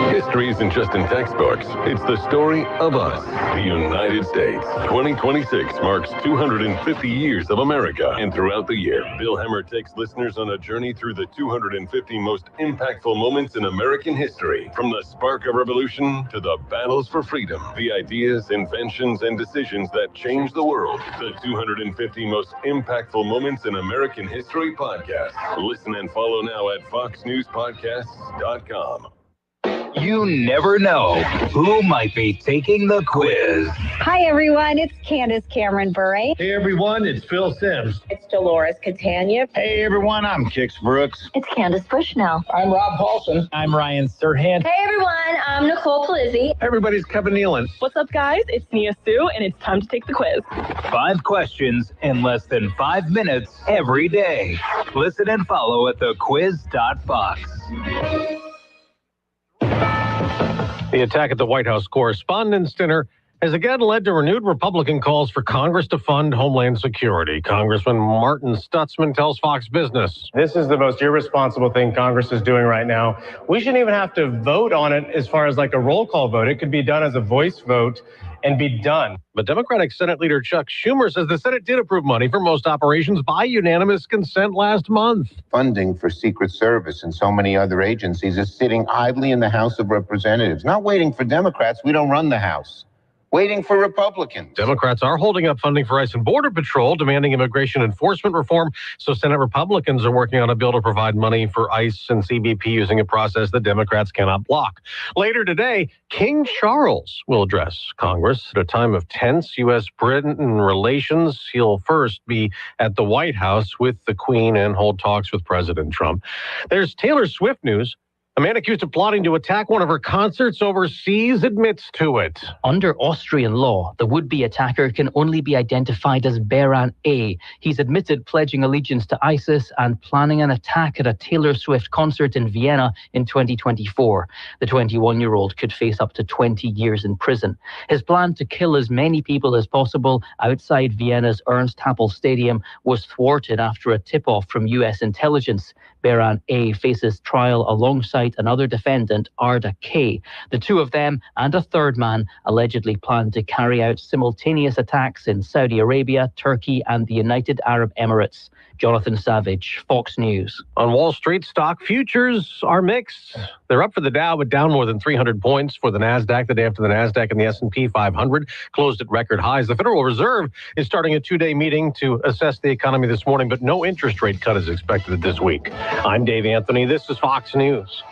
History isn't just in textbooks. It's the story of us, the United States. 2026 marks 250 years of America. And throughout the year, Bill Hemmer takes listeners on a journey through the 250 most impactful moments in American history. From the spark of revolution to the battles for freedom, the ideas, inventions, and decisions that changed the world. The 250 most impactful moments in American history podcast. Listen and follow now at foxnewspodcasts.com. You never know who might be taking the quiz. Hi, everyone. It's Candace Cameron Bure. Hey, everyone. It's Phil Sims. It's Dolores Catania. Hey, everyone. I'm Kix Brooks. It's Candace Bushnell. I'm Rob Paulson. I'm Ryan Serhant. Hey, everyone. I'm Nicole Palizzi. Everybody's Kevin Nealon. What's up, guys? It's Nia Sue, and it's time to take the quiz. 5 questions in less than 5 minutes every day. Listen and follow at thequiz.fox. The attack at the White House Correspondents' Dinner has again led to renewed Republican calls for Congress to fund Homeland Security. Congressman Martin Stutzman tells Fox Business. This is the most irresponsible thing Congress is doing right now. We shouldn't even have to vote on it as far as like a roll call vote. It could be done as a voice vote and be done. But Democratic Senate Leader Chuck Schumer says the Senate did approve money for most operations by unanimous consent last month. Funding for Secret Service and so many other agencies is sitting idly in the House of Representatives, not waiting for Democrats. We don't run the House. Waiting for Republicans. Democrats are holding up funding for ICE and Border Patrol, demanding immigration enforcement reform. So Senate Republicans are working on a bill to provide money for ICE and CBP using a process that Democrats cannot block. Later today, King Charles will address Congress at a time of tense U.S.-Britain relations. He'll first be at the White House with the Queen and hold talks with President Trump. There's Taylor Swift news. A man accused of plotting to attack one of her concerts overseas admits to it. Under Austrian law, the would-be attacker can only be identified as Behran A. He's admitted pledging allegiance to ISIS and planning an attack at a Taylor Swift concert in Vienna in 2024. The 21-year-old could face up to 20 years in prison. His plan to kill as many people as possible outside Vienna's Ernst Happel Stadium was thwarted after a tip-off from U.S. intelligence. Behran A faces trial alongside another defendant, Arda K. The two of them and a third man allegedly planned to carry out simultaneous attacks in Saudi Arabia, Turkey, and the United Arab Emirates. Jonathan Savage, Fox News. On Wall Street, stock futures are mixed. They're up for the Dow, but down more than 300 points for the NASDAQ. The day after the NASDAQ and the S&P 500 closed at record highs. The Federal Reserve is starting a 2-day meeting to assess the economy this morning, but no interest rate cut is expected this week. I'm Dave Anthony. This is Fox News.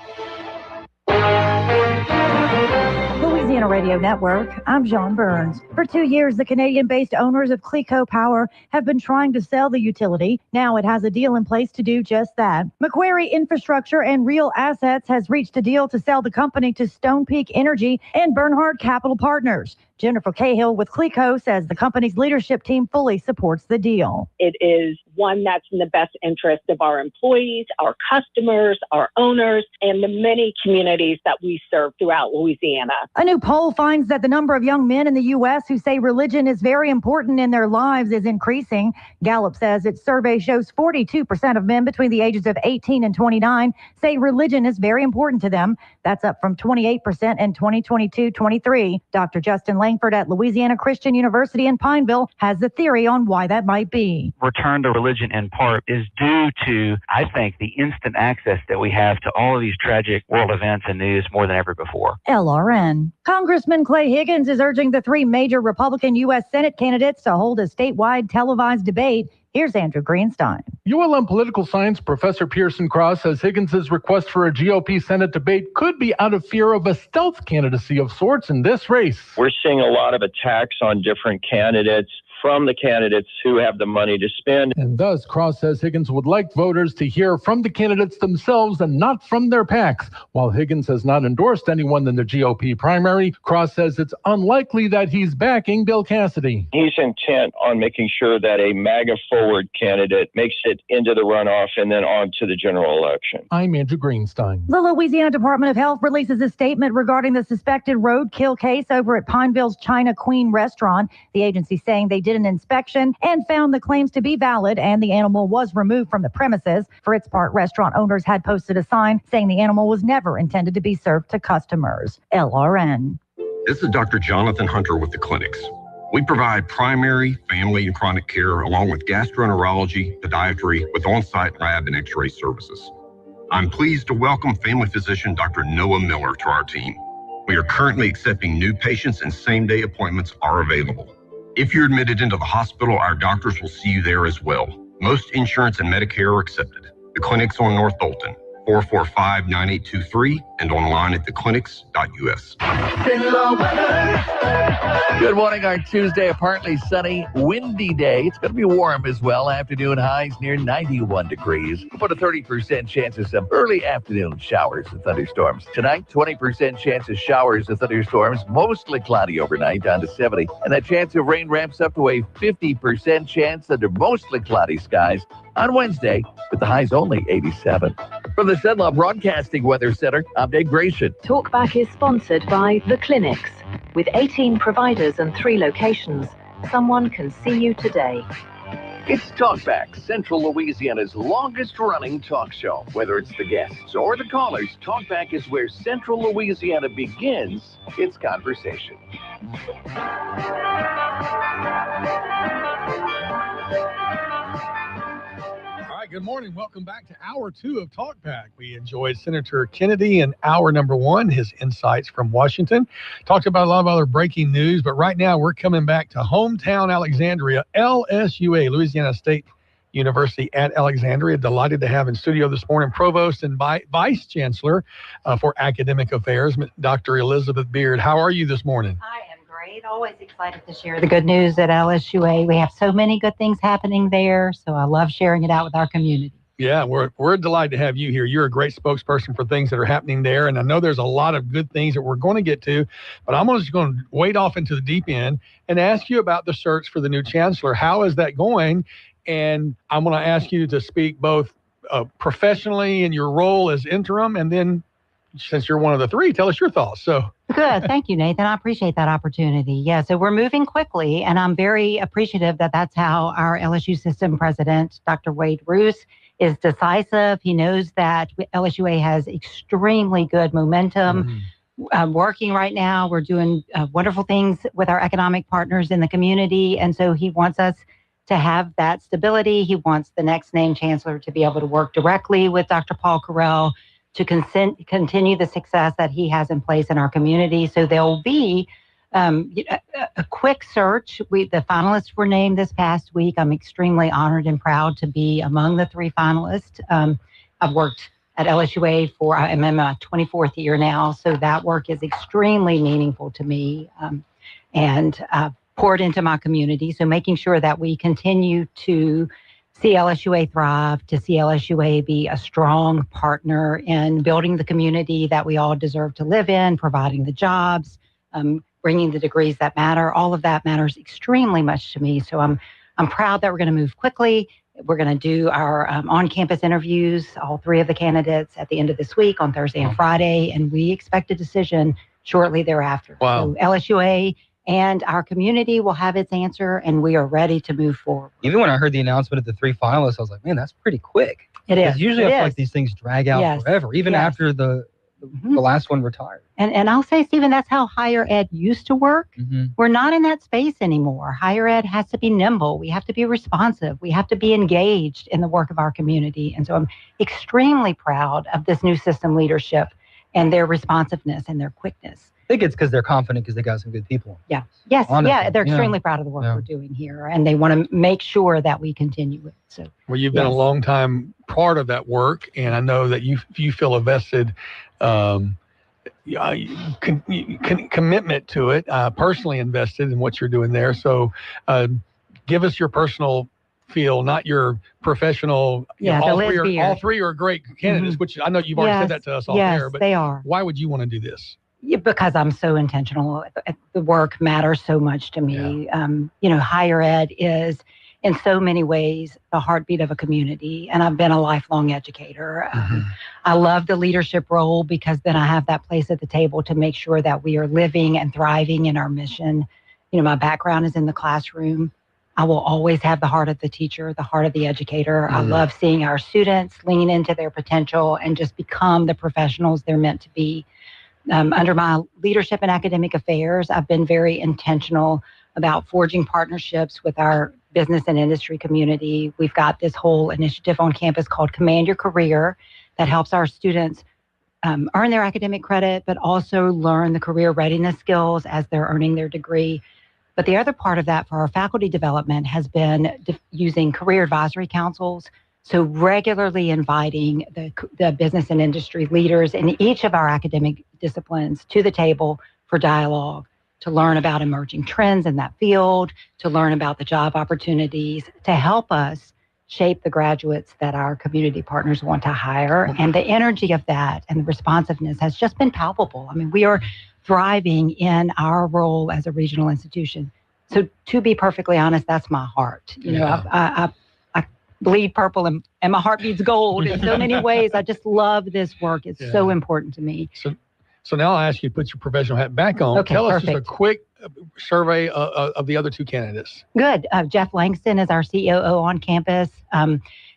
Louisiana Radio Network, I'm John Burns. For 2 years, the Canadian-based owners of Cleco Power have been trying to sell the utility. Now it has a deal in place to do just that. Macquarie Infrastructure and Real Assets has reached a deal to sell the company to Stone Peak Energy and Bernhard Capital Partners. Jennifer Cahill with Cleco says the company's leadership team fully supports the deal. It is one that's in the best interest of our employees, our customers, our owners, and the many communities that we serve throughout Louisiana. A new poll finds that the number of young men in the U.S. who say religion is very important in their lives is increasing. Gallup says its survey shows 42% of men between the ages of 18 and 29 say religion is very important to them. That's up from 28% in 2022-23. Dr. Justin Lane Langford at Louisiana Christian University in Pineville has a theory on why that might be. Return to religion in part is due to, I think, the instant access that we have to all of these tragic world events and news more than ever before. LRN. Congressman Clay Higgins is urging the three major Republican U.S. Senate candidates to hold a statewide televised debate. Here's Andrew Greenstein. ULM political science professor Pearson Cross says Higgins' request for a GOP Senate debate could be out of fear of a stealth candidacy of sorts in this race. We're seeing a lot of attacks on different candidates from the candidates who have the money to spend. And thus, Cross says Higgins would like voters to hear from the candidates themselves and not from their PACs. While Higgins has not endorsed anyone in the GOP primary, Cross says it's unlikely that he's backing Bill Cassidy. He's intent on making sure that a MAGA-forward candidate makes it into the runoff and then on to the general election. I'm Andrew Greenstein. The Louisiana Department of Health releases a statement regarding the suspected roadkill case over at Pineville's China Queen restaurant. The agency saying they did an inspection and found the claims to be valid, and the animal was removed from the premises. For its part, restaurant owners had posted a sign saying the animal was never intended to be served to customers. LRN. This is Dr. Jonathan Hunter with the clinics. We provide primary, family, and chronic care along with gastroenterology, podiatry, with on-site lab and x-ray services. I'm pleased to welcome family physician Dr. Noah Miller to our team. We are currently accepting new patients and same-day appointments are available. If you're admitted into the hospital, our doctors will see you there as well. Most insurance and Medicare are accepted. The clinic's on North Dalton, 445-9823, and online at theclinics.us. Good morning. Our Tuesday, a partly sunny, windy day. It's going to be warm as well. Afternoon highs near 91 degrees. About a 30% chance of some early afternoon showers and thunderstorms. Tonight, 20% chance of showers and thunderstorms. Mostly cloudy overnight, down to 70. And that chance of rain ramps up to a 50% chance under mostly cloudy skies on Wednesday, with the highs only 87. From the Cenla Broadcasting Weather Center, I'm Dave Grayson. Talkback is sponsored by The Clinics. With 18 providers and 3 locations, someone can see you today. It's Talkback, Central Louisiana's longest-running talk show. Whether it's the guests or the callers, Talkback is where Central Louisiana begins its conversation. Good morning. Welcome back to Hour 2 of Talkback. We enjoyed Senator Kennedy in Hour number 1, his insights from Washington. Talked about a lot of other breaking news, but right now we're coming back to hometown Alexandria, LSUA, Louisiana State University at Alexandria. Delighted to have in studio this morning Provost and Vice Chancellor for Academic Affairs, Dr. Elizabeth Beard. How are you this morning? I am great. Always excited to share the good news at LSUA. We have so many good things happening there, so I love sharing it out with our community. Yeah, we're delighted to have you here. You're a great spokesperson for things that are happening there, and I know there's a lot of good things that we're going to get to, but I'm just going to wade off into the deep end and ask you about the search for the new chancellor. How is that going? And I'm going to ask you to speak both professionally in your role as interim, and then since you're one of the 3, tell us your thoughts. So good. Thank you, Nathan. I appreciate that opportunity. Yeah, so we're moving quickly, and I'm very appreciative that that's how our LSU system president, Dr. Wade Roos, is decisive. He knows that LSUA has extremely good momentum. Working right now. We're doing wonderful things with our economic partners in the community, and so he wants us to have that stability. He wants the next named chancellor to be able to work directly with Dr. Paul Carell to continue the success that he has in place in our community. So there'll be a quick search. The finalists were named this past week. I'm extremely honored and proud to be among the 3 finalists. I've worked at LSUA I'm in my 24th year now, so that work is extremely meaningful to me and poured into my community. So making sure that we continue to see LSUA thrive, to see LSUA be a strong partner in building the community that we all deserve to live in, providing the jobs, bringing the degrees that matter. All of that matters extremely much to me. So I'm proud that we're going to move quickly. We're going to do our on-campus interviews, all 3 of the candidates, at the end of this week on Thursday and Friday, and we expect a decision shortly thereafter. Wow. So LSUA and our community will have its answer, and we are ready to move forward. Even when I heard the announcement of the 3 finalists, I was like, man, that's pretty quick. It is. Usually I feel like these things drag out forever, even after the The last one retired. And I'll say, Stephen, that's how higher ed used to work. We're not in that space anymore. Higher ed has to be nimble. We have to be responsive. We have to be engaged in the work of our community. And so I'm extremely proud of this new system leadership and their responsiveness and their quickness. I think it's because they're confident because they got some good people. Yeah. Yes. Honestly, Yeah. They're extremely proud of the work we're doing here, and they want to make sure that we continue it. So. Well, you've been a long time part of that work, and I know that you feel a vested commitment to it, personally invested in what you're doing there. So, give us your personal feel, not your professional. All three are great candidates, which I know you've already said that to us all there. But they are. Why would you want to do this? Yeah, because I'm so intentional. The work matters so much to me. Higher ed is in so many ways the heartbeat of a community, and I've been a lifelong educator. I love the leadership role because then I have that place at the table to make sure that we are living and thriving in our mission. My background is in the classroom. I will always have the heart of the teacher, the heart of the educator. I love seeing our students lean into their potential and just become the professionals they're meant to be. Under my leadership in academic affairs, I've been very intentional about forging partnerships with our business and industry community. We've got this whole initiative on campus called Command Your Career that helps our students earn their academic credit, but also learn the career readiness skills as they're earning their degree. But the other part of that for our faculty development has been using career advisory councils. So regularly inviting the business and industry leaders in each of our academic disciplines to the table for dialogue, to learn about emerging trends in that field, to learn about the job opportunities, to help us shape the graduates that our community partners want to hire. And the energy of that and the responsiveness has just been palpable. I mean, we are thriving in our role as a regional institution. So to be perfectly honest, that's my heart. I bleed purple and my heart beats gold in so many ways. I just love this work. It's so important to me. So now I'll ask you to put your professional hat back on. Okay, Tell us perfect. just a quick survey of the other two candidates. Good. Jeff Langston is our COO on campus.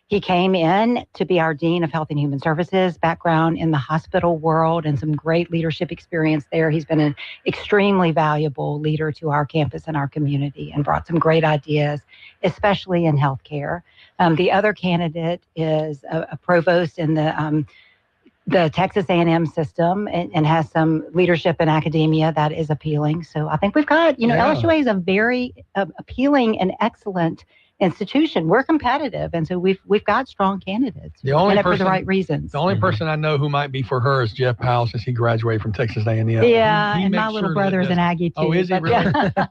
He came in to be our Dean of Health and Human Services, background in the hospital world and some great leadership experience there. He's been an extremely valuable leader to our campus and our community and brought some great ideas, especially in healthcare. The other candidate is a provost in the Texas A&M system and has some leadership in academia that is appealing. So I think we've got, LSUA is a very appealing and excellent institution. We're competitive, and so we've got strong candidates. The only person, for the right reasons. The only person I know who might be for her is Jeff Powell, since he graduated from Texas A&M. Yeah, and my little brother is an Aggie too. Oh, is he really? Yeah.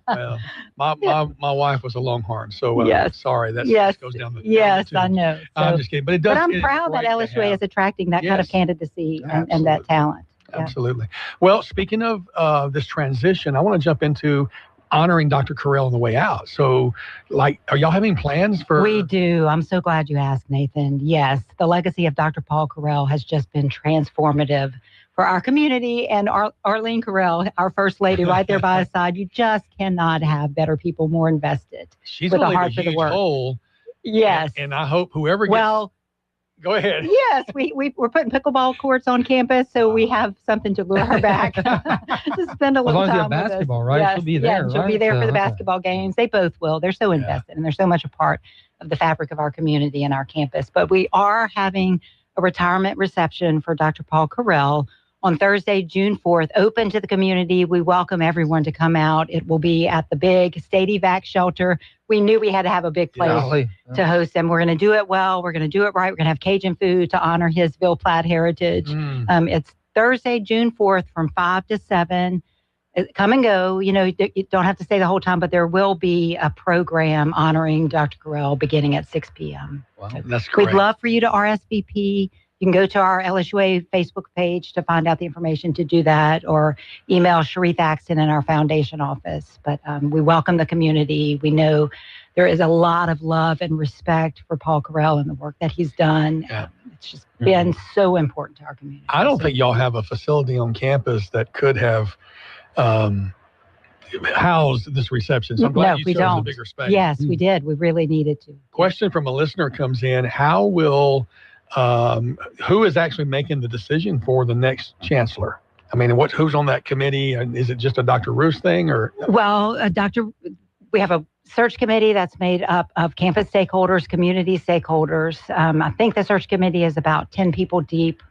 Well, my wife was a Longhorn, so sorry, that goes down the too. I know. So, I'm just kidding, but it does. But I'm proud that LSUA is attracting that kind of candidacy and that talent. Absolutely. Well, speaking of this transition, I want to jump into honoring Dr. Carell on the way out. So, are y'all having plans for? We do. I'm so glad you asked, Nathan. Yes, the legacy of Dr. Paul Carell has just been transformative for our community, and Arlene Carell, our First Lady, right there by his side. You just cannot have better people more invested. She's with going a to heart leave a for the huge work. hole. Yes. And I hope whoever gets. Go ahead. Yes, we're putting pickleball courts on campus, so we have something to lure her back to spend a little time with us. As long as you have basketball, right? Yes, She'll be there, she'll be right? there for So, the basketball games. They both will. They're so invested, and they're so much a part of the fabric of our community and our campus. But we are having a retirement reception for Dr. Paul Carell on Thursday, June 4th, open to the community. We welcome everyone to come out. It will be at the big State Evac shelter. We knew we had to have a big place to host him. We're going to do it well. We're going to do it right. We're going to have Cajun food to honor his Ville Platte heritage. It's Thursday, June 4th from 5 to 7. Come and go. You don't have to stay the whole time, but there will be a program honoring Dr. Carell beginning at 6 p.m. Wow, that's great. We'd love for you to RSVP. You can go to our LSUA Facebook page to find out the information to do that, or email Sharif Axton in our foundation office. But we welcome the community. We know there is a lot of love and respect for Paul Carell and the work that he's done. It's just been so important to our community. I don't think y'all have a facility on campus that could have housed this reception. So I'm glad you chose a bigger space. Yes, we did. We really needed to. Question from a listener comes in: how will Who is actually making the decision for the next chancellor? I mean, who's on that committee? And is it just a Dr. Roos thing, or? Well, we have a search committee that's made up of campus stakeholders, community stakeholders. I think the search committee is about 10 people deep.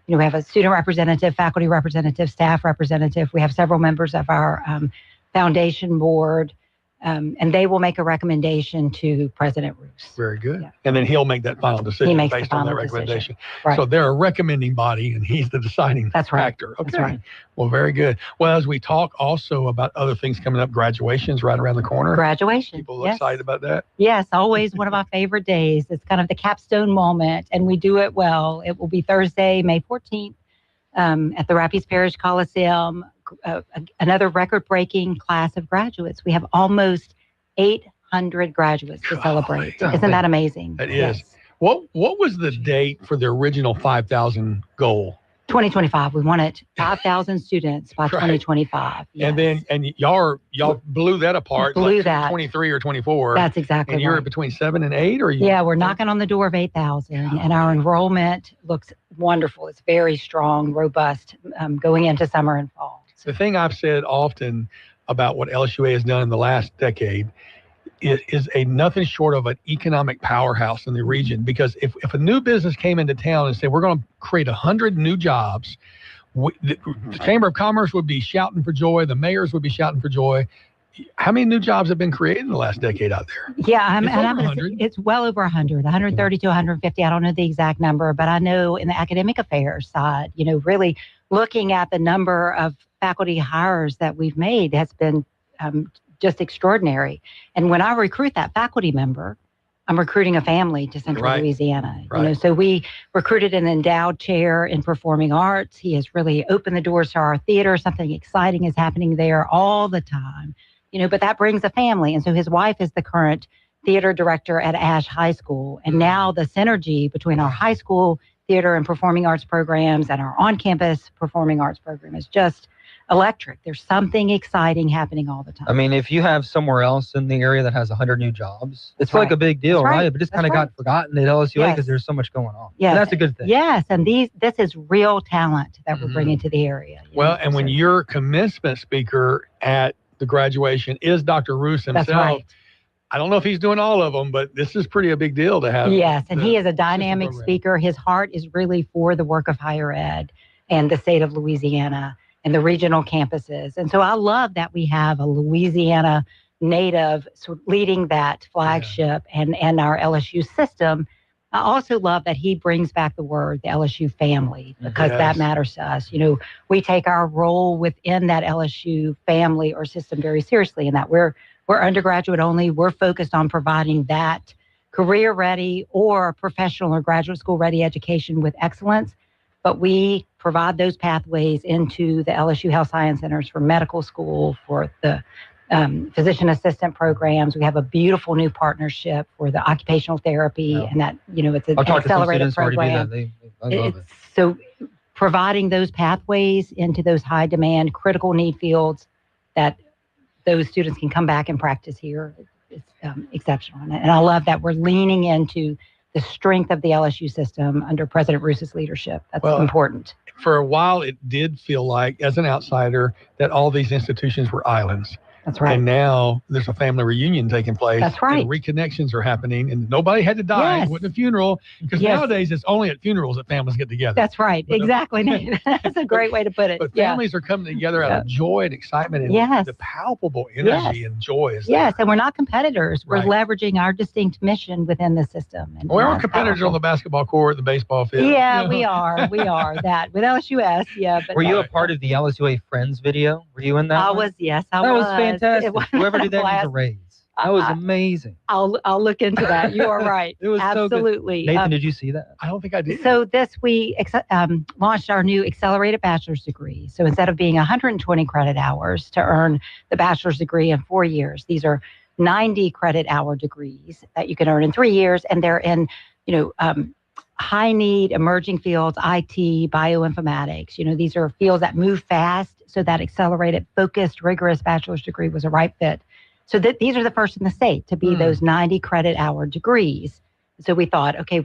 We have a student representative, faculty representative, staff representative. We have several members of our foundation board. And they will make a recommendation to President Roos. Very good. Yeah. And then he'll make that final decision he makes based the on that final recommendation. Right. So they're a recommending body, and he's the deciding factor. Okay. That's right. Well, very good. Well, as we talk also about other things coming up, graduation's right around the corner. Graduation. People excited about that? Yes, always one of my favorite days. It's kind of the capstone moment, and we do it well. It will be Thursday, May 14th at the Rapides Parish Coliseum. Another record-breaking class of graduates. We have almost 800 graduates to celebrate. Isn't that amazing? It is. What was the date for the original 5,000 goal? 2025. We wanted 5,000 students by 2025. Yes. And y'all blew that apart. Blew that. 23 or 24. That's exactly And you're right. between 7 and 8, or we're knocking on the door of 8,000, and our enrollment looks wonderful. It's very strong, robust, going into summer and fall. The thing I've said often about what LSUA has done in the last decade is nothing short of an economic powerhouse in the region. Because if a new business came into town and said, we're going to create 100 new jobs, the Chamber of Commerce would be shouting for joy. The mayors would be shouting for joy. How many new jobs have been created in the last decade out there? Yeah, it's it's well over 100, 130 to 150. I don't know the exact number, but I know in the academic affairs side, really looking at the number of faculty hires that we've made has been just extraordinary. And when I recruit that faculty member, I'm recruiting a family to Central Louisiana. Right. So we recruited an endowed chair in performing arts. He has really opened the doors to our theater. Something exciting is happening there all the time. But that brings a family. And so his wife is the current theater director at Ash High School. And now the synergy between our high school theater and performing arts programs and our on-campus performing arts program is just electric. There's something exciting happening all the time. I mean, if you have somewhere else in the area that has 100 new jobs, it's like a big deal, right? But just kind of got forgotten at LSUA because there's so much going on. Yes. And that's a good thing. Yes, and this is real talent that we're bringing to the area. Well, and when your commencement speaker at the graduation is Dr. Roos himself, that's right. I don't know if he's doing all of them, but this is a big deal to have. Yes, and he is a dynamic speaker. His heart is really for the work of higher ed and the state of Louisiana and the regional campuses. And so I love that we have a Louisiana native leading that flagship and our LSU system. I also love that he brings back the word, the LSU family, because that matters to us. We take our role within that LSU family or system very seriously, in that we're undergraduate only. We're focused on providing that career-ready or professional or graduate school-ready education with excellence. But we provide those pathways into the LSU Health Science Centers for medical school, for the physician assistant programs. We have a beautiful new partnership for the occupational therapy, and that, it's an accelerated program. I love it. So providing those pathways into those high demand, critical need fields that those students can come back and practice here is exceptional. And I love that we're leaning into the strength of the LSU system under President Roos's leadership. That's important. For a while, it did feel like, as an outsider, that all these institutions were islands. That's right. And now there's a family reunion taking place. That's right. And reconnections are happening, and nobody had to die. Yes. It wasn't a funeral, because nowadays it's only at funerals that families get together. That's right. Exactly. That's a great way to put it. But families are coming together out of joy and excitement, and the palpable energy and joy is there. And we're not competitors. We're leveraging our distinct mission within the system. And we are competitors on the basketball court, the baseball field. Yeah, we are. We are that with LSUS. Yeah. But were you a part of the LSUA Friends video? Were you in that? I was. Yes, I was. That was fantastic. Whoever did that needs a raise. That was amazing. I'll look into that. You are right. It was absolutely. So good. Nathan, did you see that? I don't think I did. So we launched our new accelerated bachelor's degree. So instead of being 120 credit hours to earn the bachelor's degree in 4 years, these are 90 credit hour degrees that you can earn in 3 years, and they're in high need emerging fields, IT, bioinformatics. These are fields that move fast. So that accelerated, focused, rigorous bachelor's degree was a right fit. So these are the first in the state to be those 90 credit hour degrees. So we thought, okay,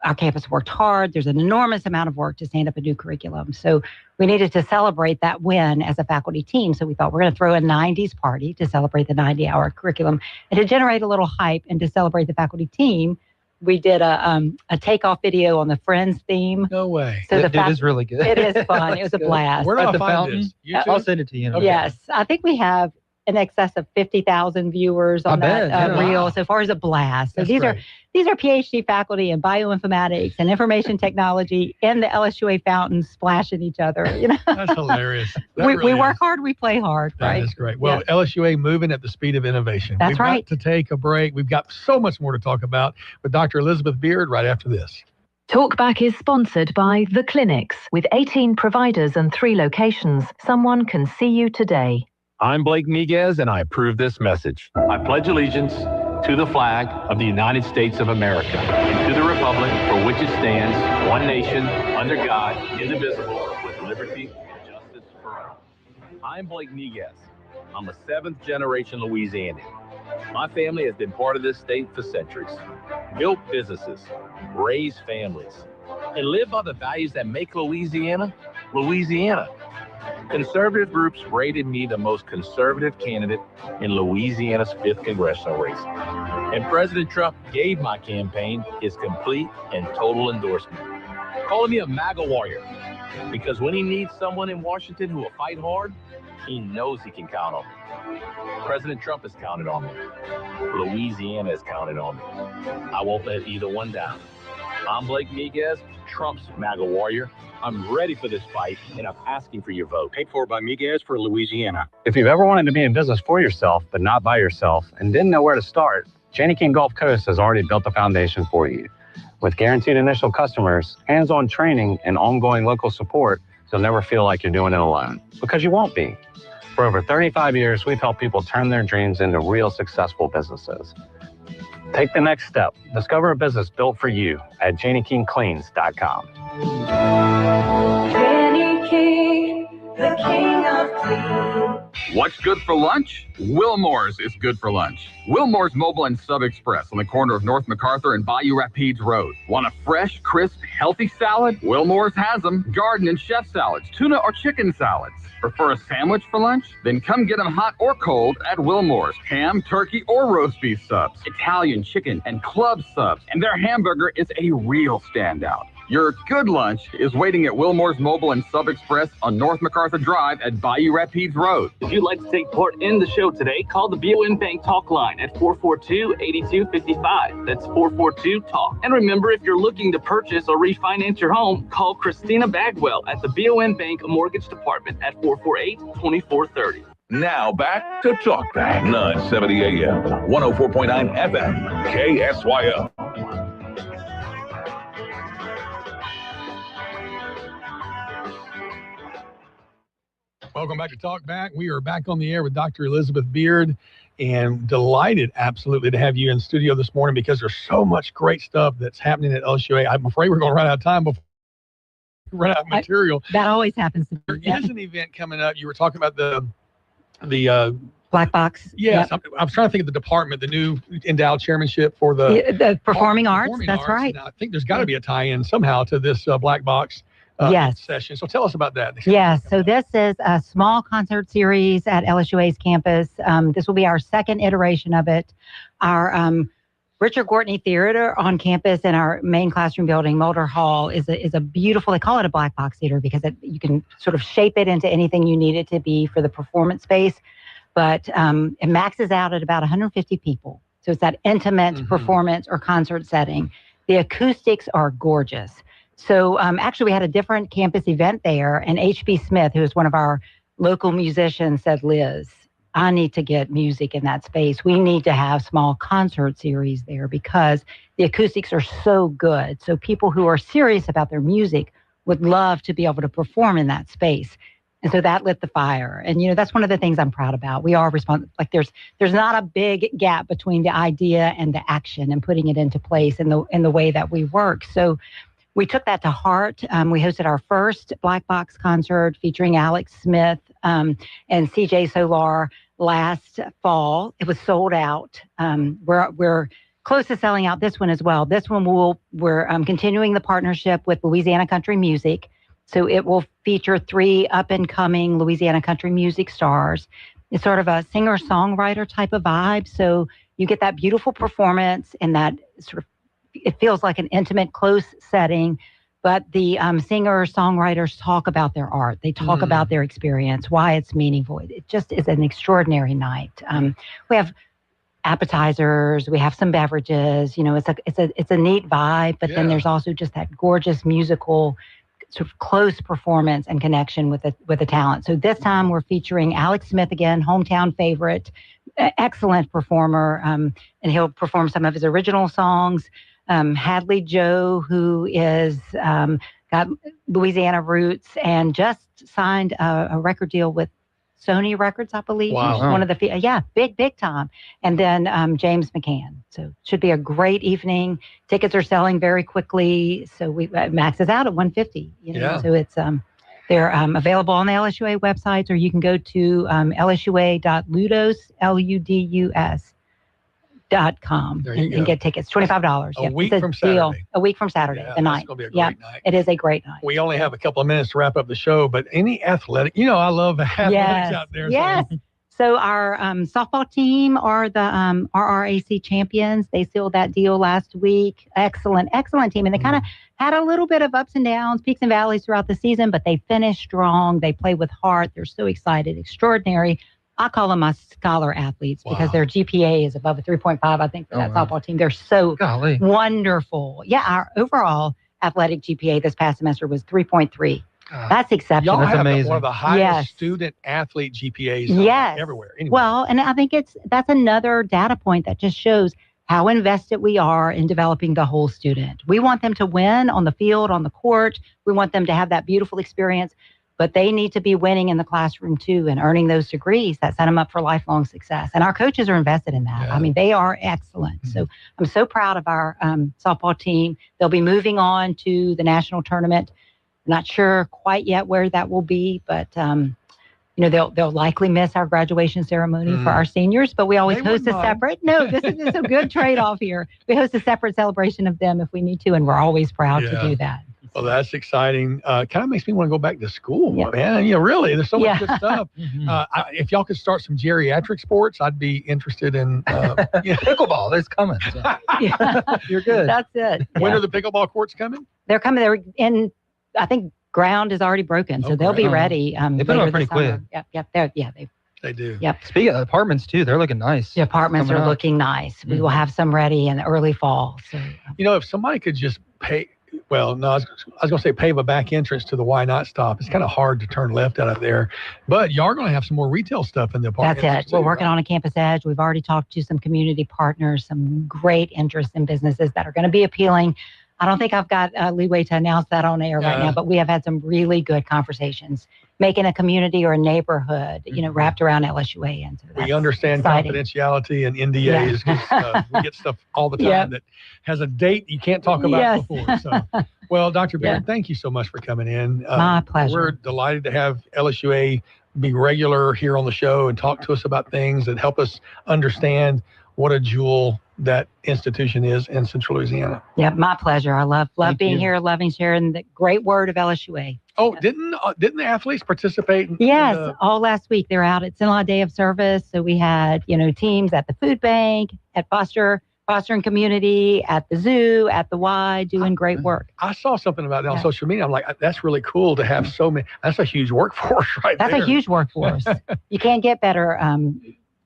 our campus worked hard. There's an enormous amount of work to stand up a new curriculum. So we needed to celebrate that win as a faculty team. So we thought we're going to throw a 90s party to celebrate the 90-hour curriculum and to generate a little hype and to celebrate the faculty team. We did a takeoff video on the Friends theme. No way. So it is really good. It is fun. It was a blast. Where do I the find fountain? this? YouTube? I'll send it to you. Okay. Yes, I think we have in excess of 50,000 viewers on that reel so far. As a blast. So these are PhD faculty in bioinformatics and information technology in the LSUA fountain splashing each other. You know, that's hilarious. We work hard, we play hard. That right? is great. Well, LSUA moving at the speed of innovation. That's We've right. got to take a break. We've got so much more to talk about with Dr. Elizabeth Beard right after this. Talkback is sponsored by The Clinics. With 18 providers and 3 locations, someone can see you today. I'm Blake Miguez, and I approve this message. I pledge allegiance to the flag of the United States of America and to the republic for which it stands, one nation, under God, indivisible, with liberty and justice for all. I'm Blake Miguez. I'm a 7th-generation Louisianian. My family has been part of this state for centuries, built businesses, raised families, and lived by the values that make Louisiana, Louisiana. Conservative groups rated me the most conservative candidate in Louisiana's 5th congressional race. And President Trump gave my campaign his complete and total endorsement, calling me a MAGA warrior, because when he needs someone in Washington who will fight hard, he knows he can count on me. President Trump has counted on me. Louisiana has counted on me. I won't let either one down. I'm Blake Miguez, Trump's MAGA warrior. I'm ready for this fight, and I'm asking for your vote. Paid for by Miguez for Louisiana. If you've ever wanted to be in business for yourself, but not by yourself, and didn't know where to start, Janney King Gulf Coast has already built the foundation for you. With guaranteed initial customers, hands-on training, and ongoing local support, you'll never feel like you're doing it alone, because you won't be. For over 35 years, we've helped people turn their dreams into real successful businesses. Take the next step. Discover a business built for you at JanneyKingCleans.com. Janney King, the king of clean. What's good for lunch? Wilmore's is good for lunch. Wilmore's Mobile and Sub Express on the corner of North MacArthur and Bayou Rapides Road. Want a fresh, crisp, healthy salad? Wilmore's has them. Garden and chef salads, tuna or chicken salads. Prefer a sandwich for lunch? Then come get them hot or cold at Wilmore's. Ham, turkey, or roast beef subs. Italian, chicken, and club subs. And their hamburger is a real standout. Your good lunch is waiting at Wilmore's Mobile and Sub Express on North MacArthur Drive at Bayou Rapides Road. If you'd like to take part in the show today, call the BOM Bank Talk line at 442-8255. That's 442-TALK. And remember, if you're looking to purchase or refinance your home, call Christina Bagwell at the BOM Bank Mortgage Department at 448-2430. Now back to Talkback, 970 AM, 104.9 FM, KSYO. Welcome back to Talk Back. We are back on the air with Dr. Elizabeth Beard, and delighted absolutely to have you in studio this morning because there's so much great stuff that's happening at LSUA. I'm afraid we're going to run out of time before we run out of material. That always happens. There is an event coming up. You were talking about the Black Box. Yes, Yep. I was trying to think of the department, the new endowed chairmanship for the Performing Arts. That's right. And I think there's got to be a tie-in somehow to this Black Box session. So tell us about that. Yes. So this is a small concert series at LSUA's campus. This will be our second iteration of it. Our Richard Gortney Theater on campus in our main classroom building, Mulder Hall, is a beautiful, they call it a black box theater because you can sort of shape it into anything you need it to be for the performance space. But it maxes out at about 150 people. So it's that intimate performance or concert setting. The acoustics are gorgeous. So actually, we had a different campus event there, and H.B. Smith, who is one of our local musicians, said, Liz, I need to get music in that space. We need to have small concert series there because the acoustics are so good. So people who are serious about their music would love to be able to perform in that space. And so that lit the fire. And, that's one of the things I'm proud about. We are responsible. Like there's not a big gap between the idea and the action and putting it into place in the way that we work. So we took that to heart. We hosted our first Black Box concert featuring Alex Smith and CJ Solar last fall. It was sold out. We're close to selling out this one as well. This one we're continuing the partnership with Louisiana Country Music. So it will feature 3 up-and-coming Louisiana country music stars. It's sort of a singer-songwriter type of vibe. So you get that beautiful performance and that sort of, it feels like an intimate, close setting. But the singer-songwriters talk about their art. They talk about their experience, why it's meaningful. It just is an extraordinary night. We have appetizers, we have some beverages. You know, it's a neat vibe. But then there's also just that gorgeous musical sort of close performance and connection with the talent. So this time we're featuring Alex Smith again, hometown favorite, excellent performer, and he'll perform some of his original songs. Hadley Joe, who is got Louisiana roots and just signed a record deal with Sony Records, I believe. Wow. One of the, big time. And then James McCann. So should be a great evening. Tickets are selling very quickly. So we max is out at $150. So it's they're available on the LSUA websites, or you can go to lsua.ludus, LUDUS.com and get tickets. $25. A week from Saturday. A week from Saturday, the night. It's going to be a great night. It is a great night. We only have a couple of minutes to wrap up the show, but any athletic, I love athletics out there. Yes. So our softball team are the RRAC champions. They sealed that deal last week. Excellent team. And they kind of had a little bit of ups and downs, peaks and valleys throughout the season, but they finished strong. They play with heart. They're so excited. Extraordinary. I call them my scholar athletes because their GPA is above a 3.5, I think, for that softball team. They're so wonderful. Yeah, our overall athletic GPA this past semester was 3.3. That's exceptional. Y'all have amazing. one of the highest student athlete GPAs everywhere. Anyway. Well, and I think that's another data point that just shows how invested we are in developing the whole student. We want them to win on the field, on the court. We want them to have that beautiful experience. But they need to be winning in the classroom, too, and earning those degrees that set them up for lifelong success. And our coaches are invested in that. I mean, they are excellent. So I'm so proud of our softball team. They'll be moving on to the national tournament. Not sure quite yet where that will be, but, they'll likely miss our graduation ceremony for our seniors. But we always host a separate. No, this is a good trade-off here. We host a separate celebration of them if we need to, and we're always proud to do that. Well, that's exciting. Kind of makes me want to go back to school, man. Really, there's so much good stuff. If y'all could start some geriatric sports, I'd be interested in pickleball. It's coming. So. You're good. That's it. When are the pickleball courts coming? They're coming. They're in, I think, ground is already broken, so they'll be ready. They put them pretty quick. They do. Yep. Speaking of apartments, too, they're looking nice. The apartments are looking nice. We will have some ready in the early fall. So. If somebody could just pay... Well, no, I was going to say pave a back entrance to the Why Not stop. It's kind of hard to turn left out of there. But y'all are going to have some more retail stuff in the apartment. That's it. We're working on a campus edge. We've already talked to some community partners, some great interest in businesses that are going to be appealing. I don't think I've got leeway to announce that on air right now, but we have had some really good conversations, making a community or a neighborhood, wrapped around LSUA. And so we understand confidentiality and NDAs. We get stuff all the time that has a date you can't talk about before. So, well, Dr. Beard, thank you so much for coming in. My pleasure. We're delighted to have LSUA be regular here on the show and talk to us about things that help us understand what a jewel that institution is in Central Louisiana. Yeah, my pleasure. I love being here, loving sharing the great word of LSUA. Oh, didn't the athletes participate? Yes, all last week. They're out at Sinai Day of Service. So we had, teams at the food bank, at fostering community, at the zoo, at the Y, doing great work. I saw something about that on social media. I'm like, that's really cool to have so many. That's a huge workforce there. That's a huge workforce. You can't get better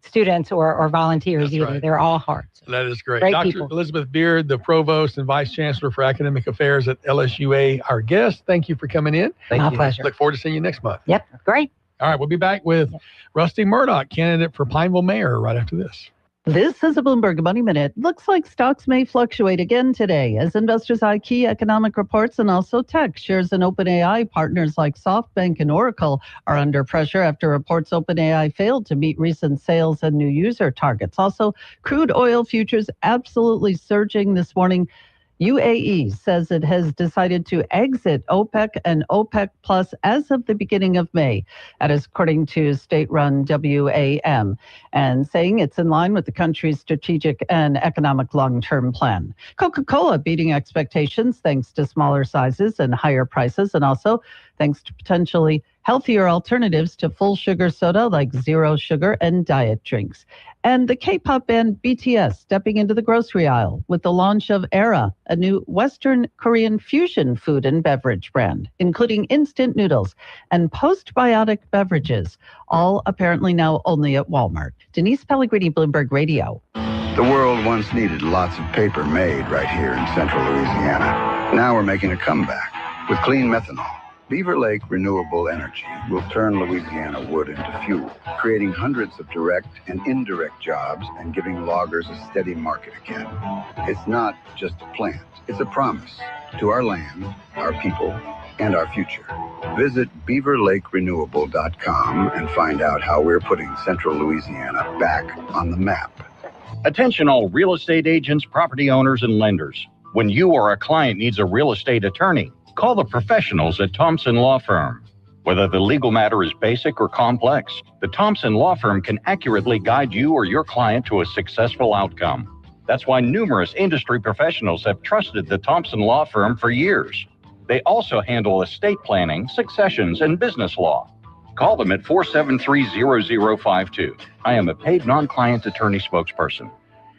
students or volunteers either. Right. They're all hearts. That is great. Dr. People. Elizabeth Beard, the Provost and Vice Chancellor for Academic Affairs at LSUA, our guest. Thank you for coming in. My pleasure. Look forward to seeing you next month. Yep, great. All right, we'll be back with Rusty Murdoch, candidate for Pineville Mayor, right after this. This is a Bloomberg Money Minute. Looks like stocks may fluctuate again today as investors eye key economic reports and also tech. Shares in OpenAI partners like SoftBank and Oracle are under pressure after reports OpenAI failed to meet recent sales and new user targets. Also, crude oil futures absolutely surging this morning. UAE says it has decided to exit OPEC and OPEC Plus as of the beginning of May. That is according to state-run WAM, and saying it's in line with the country's strategic and economic long-term plan. Coca-Cola beating expectations thanks to smaller sizes and higher prices, and also thanks to potentially healthier alternatives to full sugar soda like zero sugar and diet drinks. And the K-pop band BTS stepping into the grocery aisle with the launch of Era, a new Western Korean fusion food and beverage brand, including instant noodles and postbiotic beverages, all apparently now only at Walmart. Denise Pellegrini, Bloomberg Radio. The world once needed lots of paper made right here in central Louisiana. Now we're making a comeback with clean methanol. Beaver Lake Renewable Energy will turn Louisiana wood into fuel, creating hundreds of direct and indirect jobs and giving loggers a steady market again. It's not just a plant, it's a promise to our land, our people, and our future. Visit beaverlakerenewable.com and find out how we're putting central Louisiana back on the map. Attention all real estate agents, property owners, and lenders. When you or a client needs a real estate attorney, call the professionals at Thompson Law Firm. Whether the legal matter is basic or complex, the Thompson Law Firm can accurately guide you or your client to a successful outcome. That's why numerous industry professionals have trusted the Thompson Law Firm for years. They also handle estate planning, successions, and business law. Call them at 473-0052. I am a paid non-client attorney spokesperson.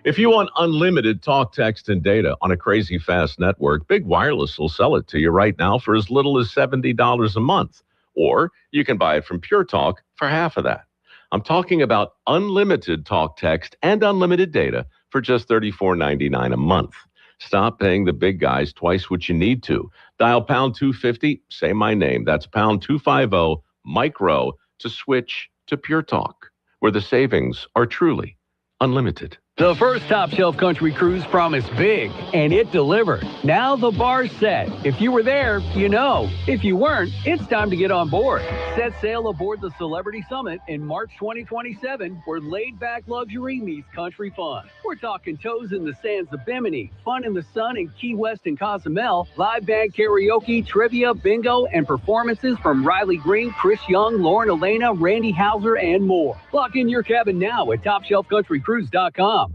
If you want unlimited talk, text, and data on a crazy fast network, Big Wireless will sell it to you right now for as little as $70 a month. Or you can buy it from Pure Talk for half of that. I'm talking about unlimited talk, text, and unlimited data for just $34.99 a month. Stop paying the big guys twice what you need to. Dial pound 250, say my name. That's pound 250 micro to switch to Pure Talk, where the savings are truly unlimited. The first Top Shelf Country Cruise promised big, and it delivered. Now the bar's set. If you were there, you know. If you weren't, it's time to get on board. Set sail aboard the Celebrity Summit in March 2027, where laid-back luxury meets country fun. We're talking toes in the sands of Bimini, fun in the sun in Key West and Cozumel, live band karaoke, trivia, bingo, and performances from Riley Green, Chris Young, Lauren Elena, Randy Hauser, and more. Lock in your cabin now at TopShelfCountryCruise.com.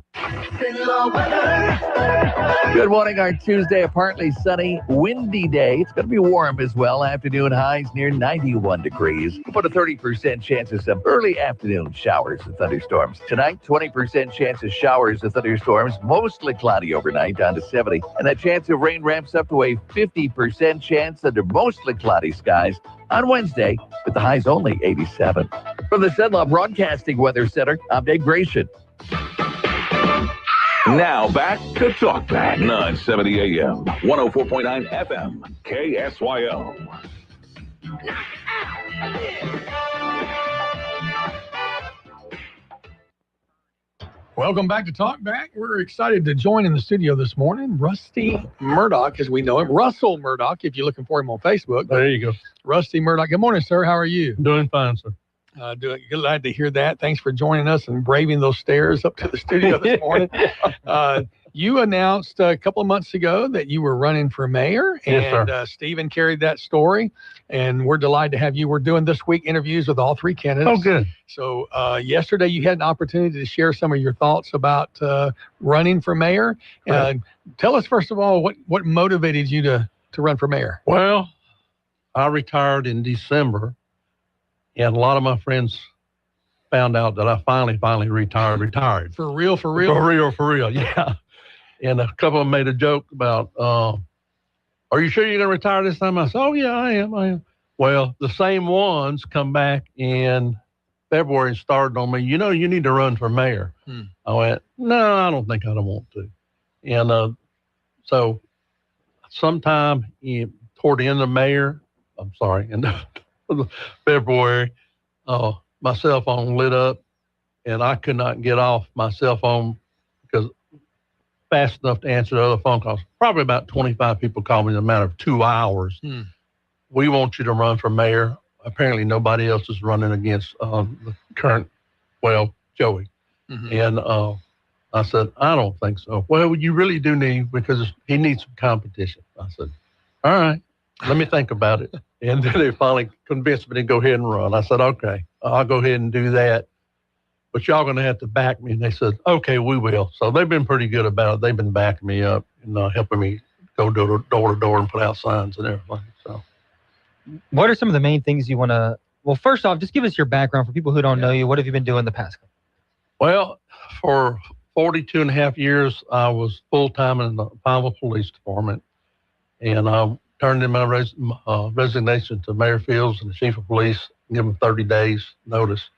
Good morning. Our Tuesday, a partly sunny, windy day. It's going to be warm as well. Afternoon highs near 91 degrees. About a 30% chance of some early afternoon showers and thunderstorms. Tonight, 20% chance of showers and thunderstorms. Mostly cloudy overnight, down to 70. And that chance of rain ramps up to a 50% chance under mostly cloudy skies on Wednesday, with the highs only 87. From the Cenla Broadcasting Weather Center, I'm Dave Grayson. Now back to Talk Back. 970 AM, 104.9 FM, KSYO. Welcome back to Talk Back. We're excited to join in the studio this morning Rusty Murdoch, as we know him. Russell Murdoch, if you're looking for him on Facebook. There you go. Rusty Murdoch. Good morning, sir. How are you? Doing fine, sir. Glad to hear that. Thanks for joining us and braving those stairs up to the studio this morning. You announced a couple of months ago that you were running for mayor, and Stephen carried that story, and we're delighted to have you. We're doing this week interviews with all three candidates. Oh, good. So yesterday you had an opportunity to share some of your thoughts about running for mayor. Tell us, first of all, what motivated you to run for mayor? Well, I retired in December. And a lot of my friends found out that I finally retired. For real? For real, yeah. And a couple of them made a joke about, are you sure you're going to retire this time? I said, oh, yeah, I am. Well, the same ones come back in February and started on me, you need to run for mayor. I went, no, I don't think I don't want to. And so sometime toward the end of February, my cell phone lit up, and I could not get off my cell phone because fast enough to answer the other phone calls. Probably about 25 people called me in a matter of 2 hours. We want you to run for mayor. Apparently nobody else is running against the current, Joey. And I said, I don't think so. Well, you really do need, because he needs some competition. I said, all right, let me think about it. And then they finally convinced me to go ahead and run. I said, okay, I'll go ahead and do that. But y'all going to have to back me. And they said, okay, we will. So they've been pretty good about it. They've been backing me up and helping me go door to door and put out signs and everything. So, what are some of the main things you want to, well, first off, just give us your background for people who don't know you. What have you been doing the past? Well, for 42 and a half years, I was full-time in the Pineville Police Department. And I turned in my resignation to Mayor Fields and the Chief of Police, give them 30 days notice.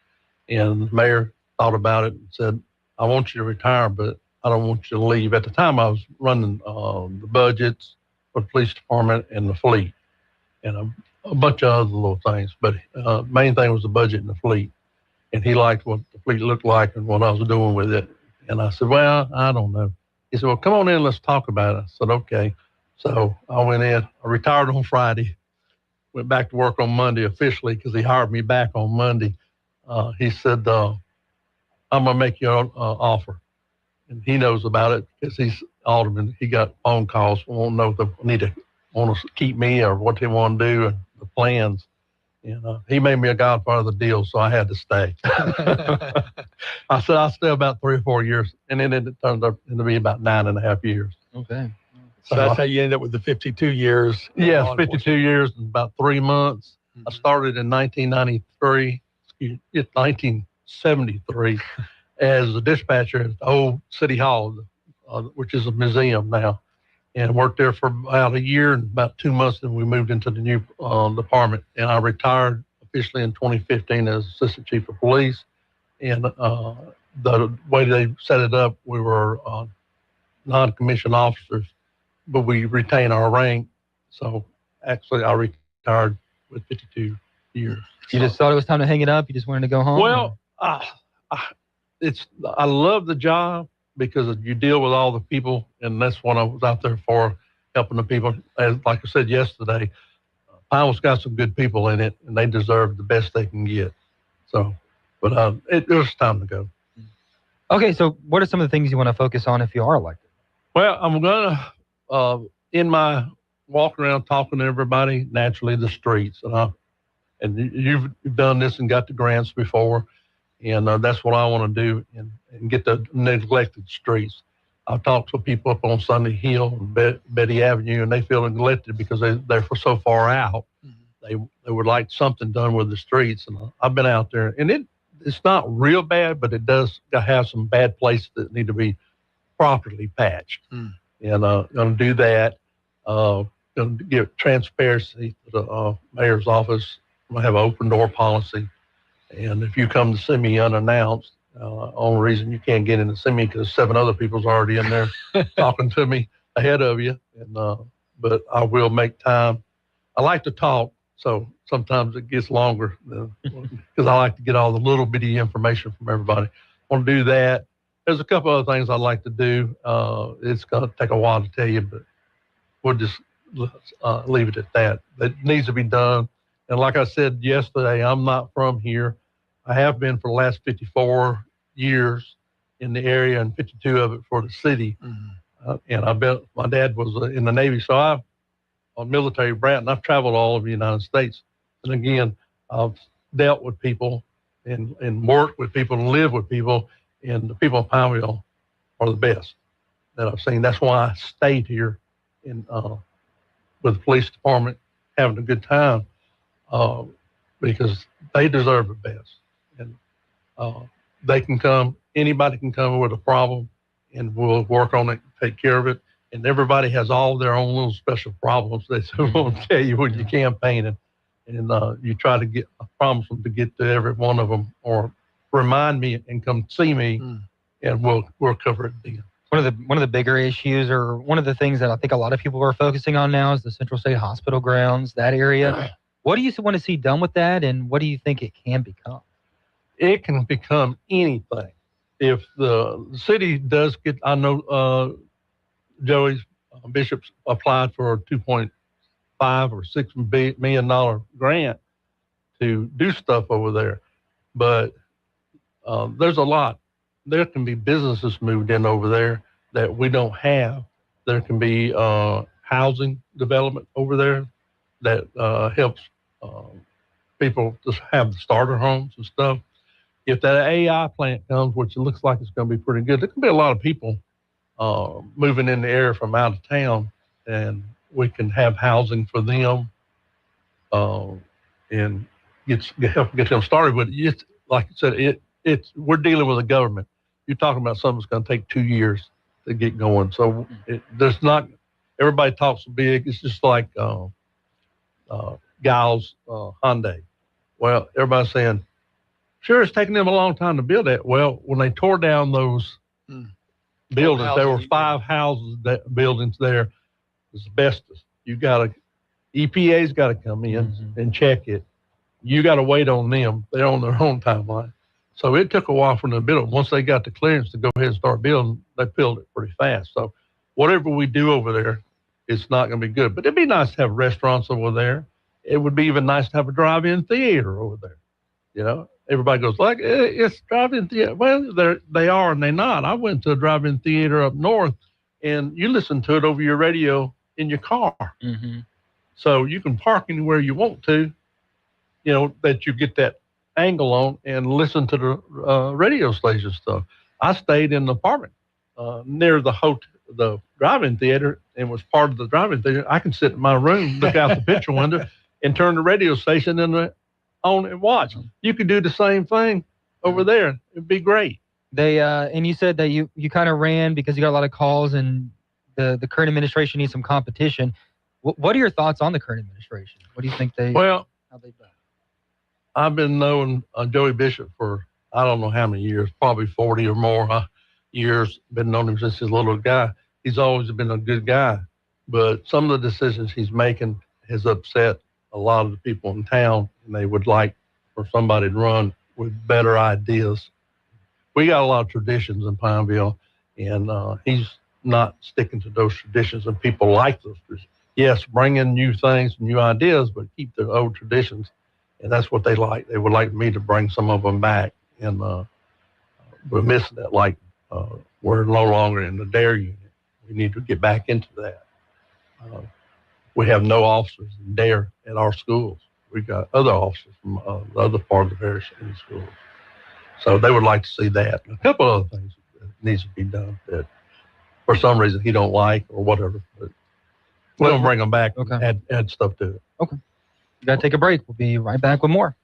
And the mayor thought about it and said, I want you to retire, but I don't want you to leave. At the time, I was running the budgets for the police department and the fleet and a bunch of other little things. But main thing was the budget and the fleet. And he liked what the fleet looked like and what I was doing with it. And I said, well, I don't know. He said, well, come on in, let's talk about it. I said, okay. So I went in, I retired on Friday, went back to work on Monday officially because he hired me back on Monday. He said, I'm going to make you an offer. And he knows about it because he's alderman. He got phone calls, won't know if they want to keep me or what they want to do and the plans. And he made me a godfather of the deal, so I had to stay. I said I'll stay about 3 or 4 years, and then it turned up to be about 9.5 years. Okay. So that's how you ended up with the 52 years. Yes, 52 years and about 3 months. I started in 1973 as a dispatcher at the old City Hall, which is a museum now, and worked there for about a year and about 2 months. Then we moved into the new department, and I retired officially in 2015 as Assistant Chief of Police. And the way they set it up, we were non-commissioned officers, but we retain our rank. So actually, I retired with 52 years. You just thought it was time to hang it up? You just wanted to go home? Well, I love the job because you deal with all the people, and that's what I was out there for, helping the people. As like I said yesterday, Pineville's got some good people in it, and they deserve the best they can get. So, but it was time to go. Okay, so what are some of the things you want to focus on if you are elected? Well, I'm going to, in my walk around talking to everybody, naturally the streets. And you've done this and got the grants before, and that's what I want to do and get the neglected streets. I've talked to people up on Sunday Hill and Betty Avenue, and they feel neglected because they're so far out. Mm-hmm. They would like something done with the streets, and I've been out there, and it's not real bad, but it does have some bad places that need to be properly patched. Mm. And going to do that. Going to give transparency to the mayor's office. I'm going to have an open door policy. And if you come to see me unannounced, only reason you can't get in to see me because 7 other people's already in there talking to me ahead of you. And but I will make time. I like to talk, so sometimes it gets longer because I like to get all the little bitty information from everybody. I want to do that. There's a couple other things I'd like to do. It's going to take a while to tell you, but we'll just leave it at that. It needs to be done. And like I said yesterday, I'm not from here. I have been for the last 54 years in the area and 52 of it for the city. Mm-hmm. And my dad was in the Navy, so I'm a military brat, and I've traveled all over the United States. And again, I've dealt with people and worked with people and lived with people, and the people of Pineville are the best that I've seen. That's why I stayed here with the police department, having a good time, because they deserve the best. And they can come, anybody can come with a problem, and we'll work on it, take care of it. And everybody has all their own little special problems they won't tell you when you're campaigning. And you try to promise them to get to every one of them, or remind me and come see me, and we'll cover it then. One of the bigger issues, or one of the things that I think a lot of people are focusing on now, is the Central State Hospital grounds, that area. What do you want to see done with that, and what do you think it can become? It can become anything. If the city does get, I know Joey Bishop's applied for a $2.5 or $6 million grant to do stuff over there, but there's a lot there can be businesses moved in over there that we don't have. There can be housing development over there that helps people just have the starter homes and stuff. If that AI plant comes, which it looks like it's going to be pretty good, there can be a lot of people moving in the area from out of town, and we can have housing for them and help get them started. But it's like I said, we're dealing with the government. You're talking about something that's going to take 2 years to get going. So there's not. Everybody talks big. It's just like Giles Hyundai. Well, everybody's saying, sure, it's taking them a long time to build that. Well, when they tore down those buildings, there were 5 houses buildings there. Asbestos. EPA's got to come in and check it. You got to wait on them. They're on their own timeline. So it took a while for them to build it. Once they got the clearance to go ahead and start building, they built it pretty fast. So whatever we do over there, it's not going to be good. But it'd be nice to have restaurants over there. It would be even nice to have a drive-in theater over there. You know, everybody goes like, it's drive-in theater. Well, they are and they're not. I went to a drive-in theater up north, and you listen to it over your radio in your car. Mm-hmm. So you can park anywhere you want to, you know, that you get that angle on and listen to the radio station stuff. I stayed in an apartment near the drive-in theater and was part of the drive-in theater. I can sit in my room, look out the picture window, and turn the radio station on and watch. You could do the same thing over there. It'd be great. They and you said that you kind of ran because you got a lot of calls and the current administration needs some competition. What are your thoughts on the current administration? What do you think how they've done? I've been knowing Joey Bishop for I don't know how many years, probably 40 or more years. Been knowing him since he's a little guy. He's always been a good guy, but some of the decisions he's making has upset a lot of the people in town, and they would like for somebody to run with better ideas. We got a lot of traditions in Pineville, and he's not sticking to those traditions, and people like those traditions. Yes, bring in new things, new ideas, but keep the old traditions, and that's what they like. They would like me to bring some of them back, and we're missing that. Like we're no longer in the DARE unit. We need to get back into that. We have no officers in DARE at our schools. We've got other officers from the other part of the parish in the schools. So they would like to see that. A couple other things that needs to be done that for some reason he don't like or whatever. But we'll bring them back and add stuff to it. Okay. You got to take a break. We'll be right back with more.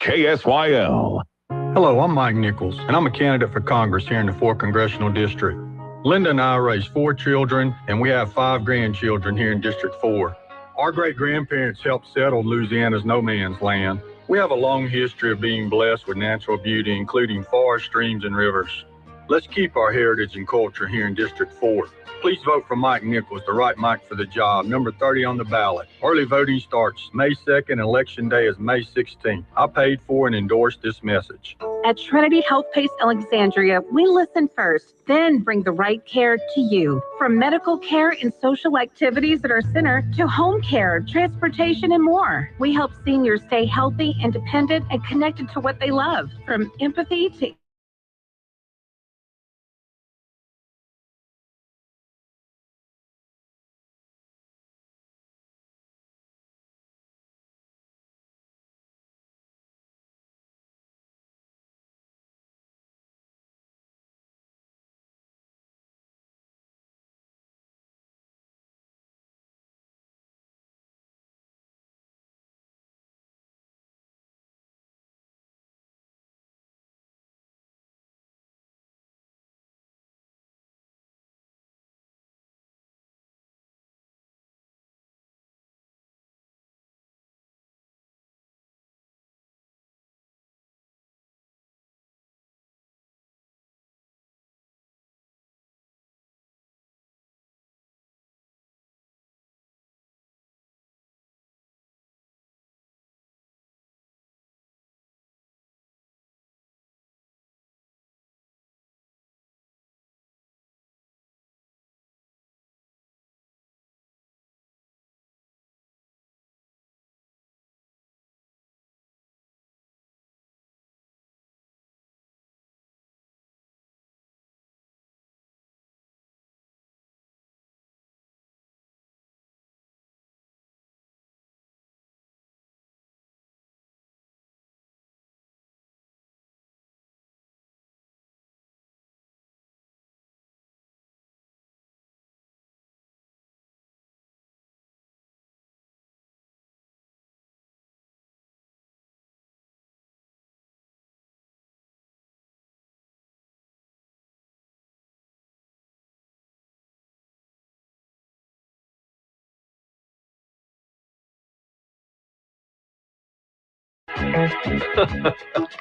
KSYL. Hello, I'm Mike Nichols, and I'm a candidate for Congress here in the 4th Congressional District. Linda and I raised 4 children, and we have 5 grandchildren here in District 4. Our great-grandparents helped settle Louisiana's no man's land. We have a long history of being blessed with natural beauty, including forests, streams, and rivers. Let's keep our heritage and culture here in District 4. Please vote for Mike Nichols, the right Mike for the job, number 30 on the ballot. Early voting starts May 2nd. Election day is May 16th. I paid for and endorsed this message. At Trinity Health Pace Alexandria, we listen first, then bring the right care to you. From medical care and social activities at our center to home care, transportation, and more. We help seniors stay healthy, independent, and connected to what they love. From empathy to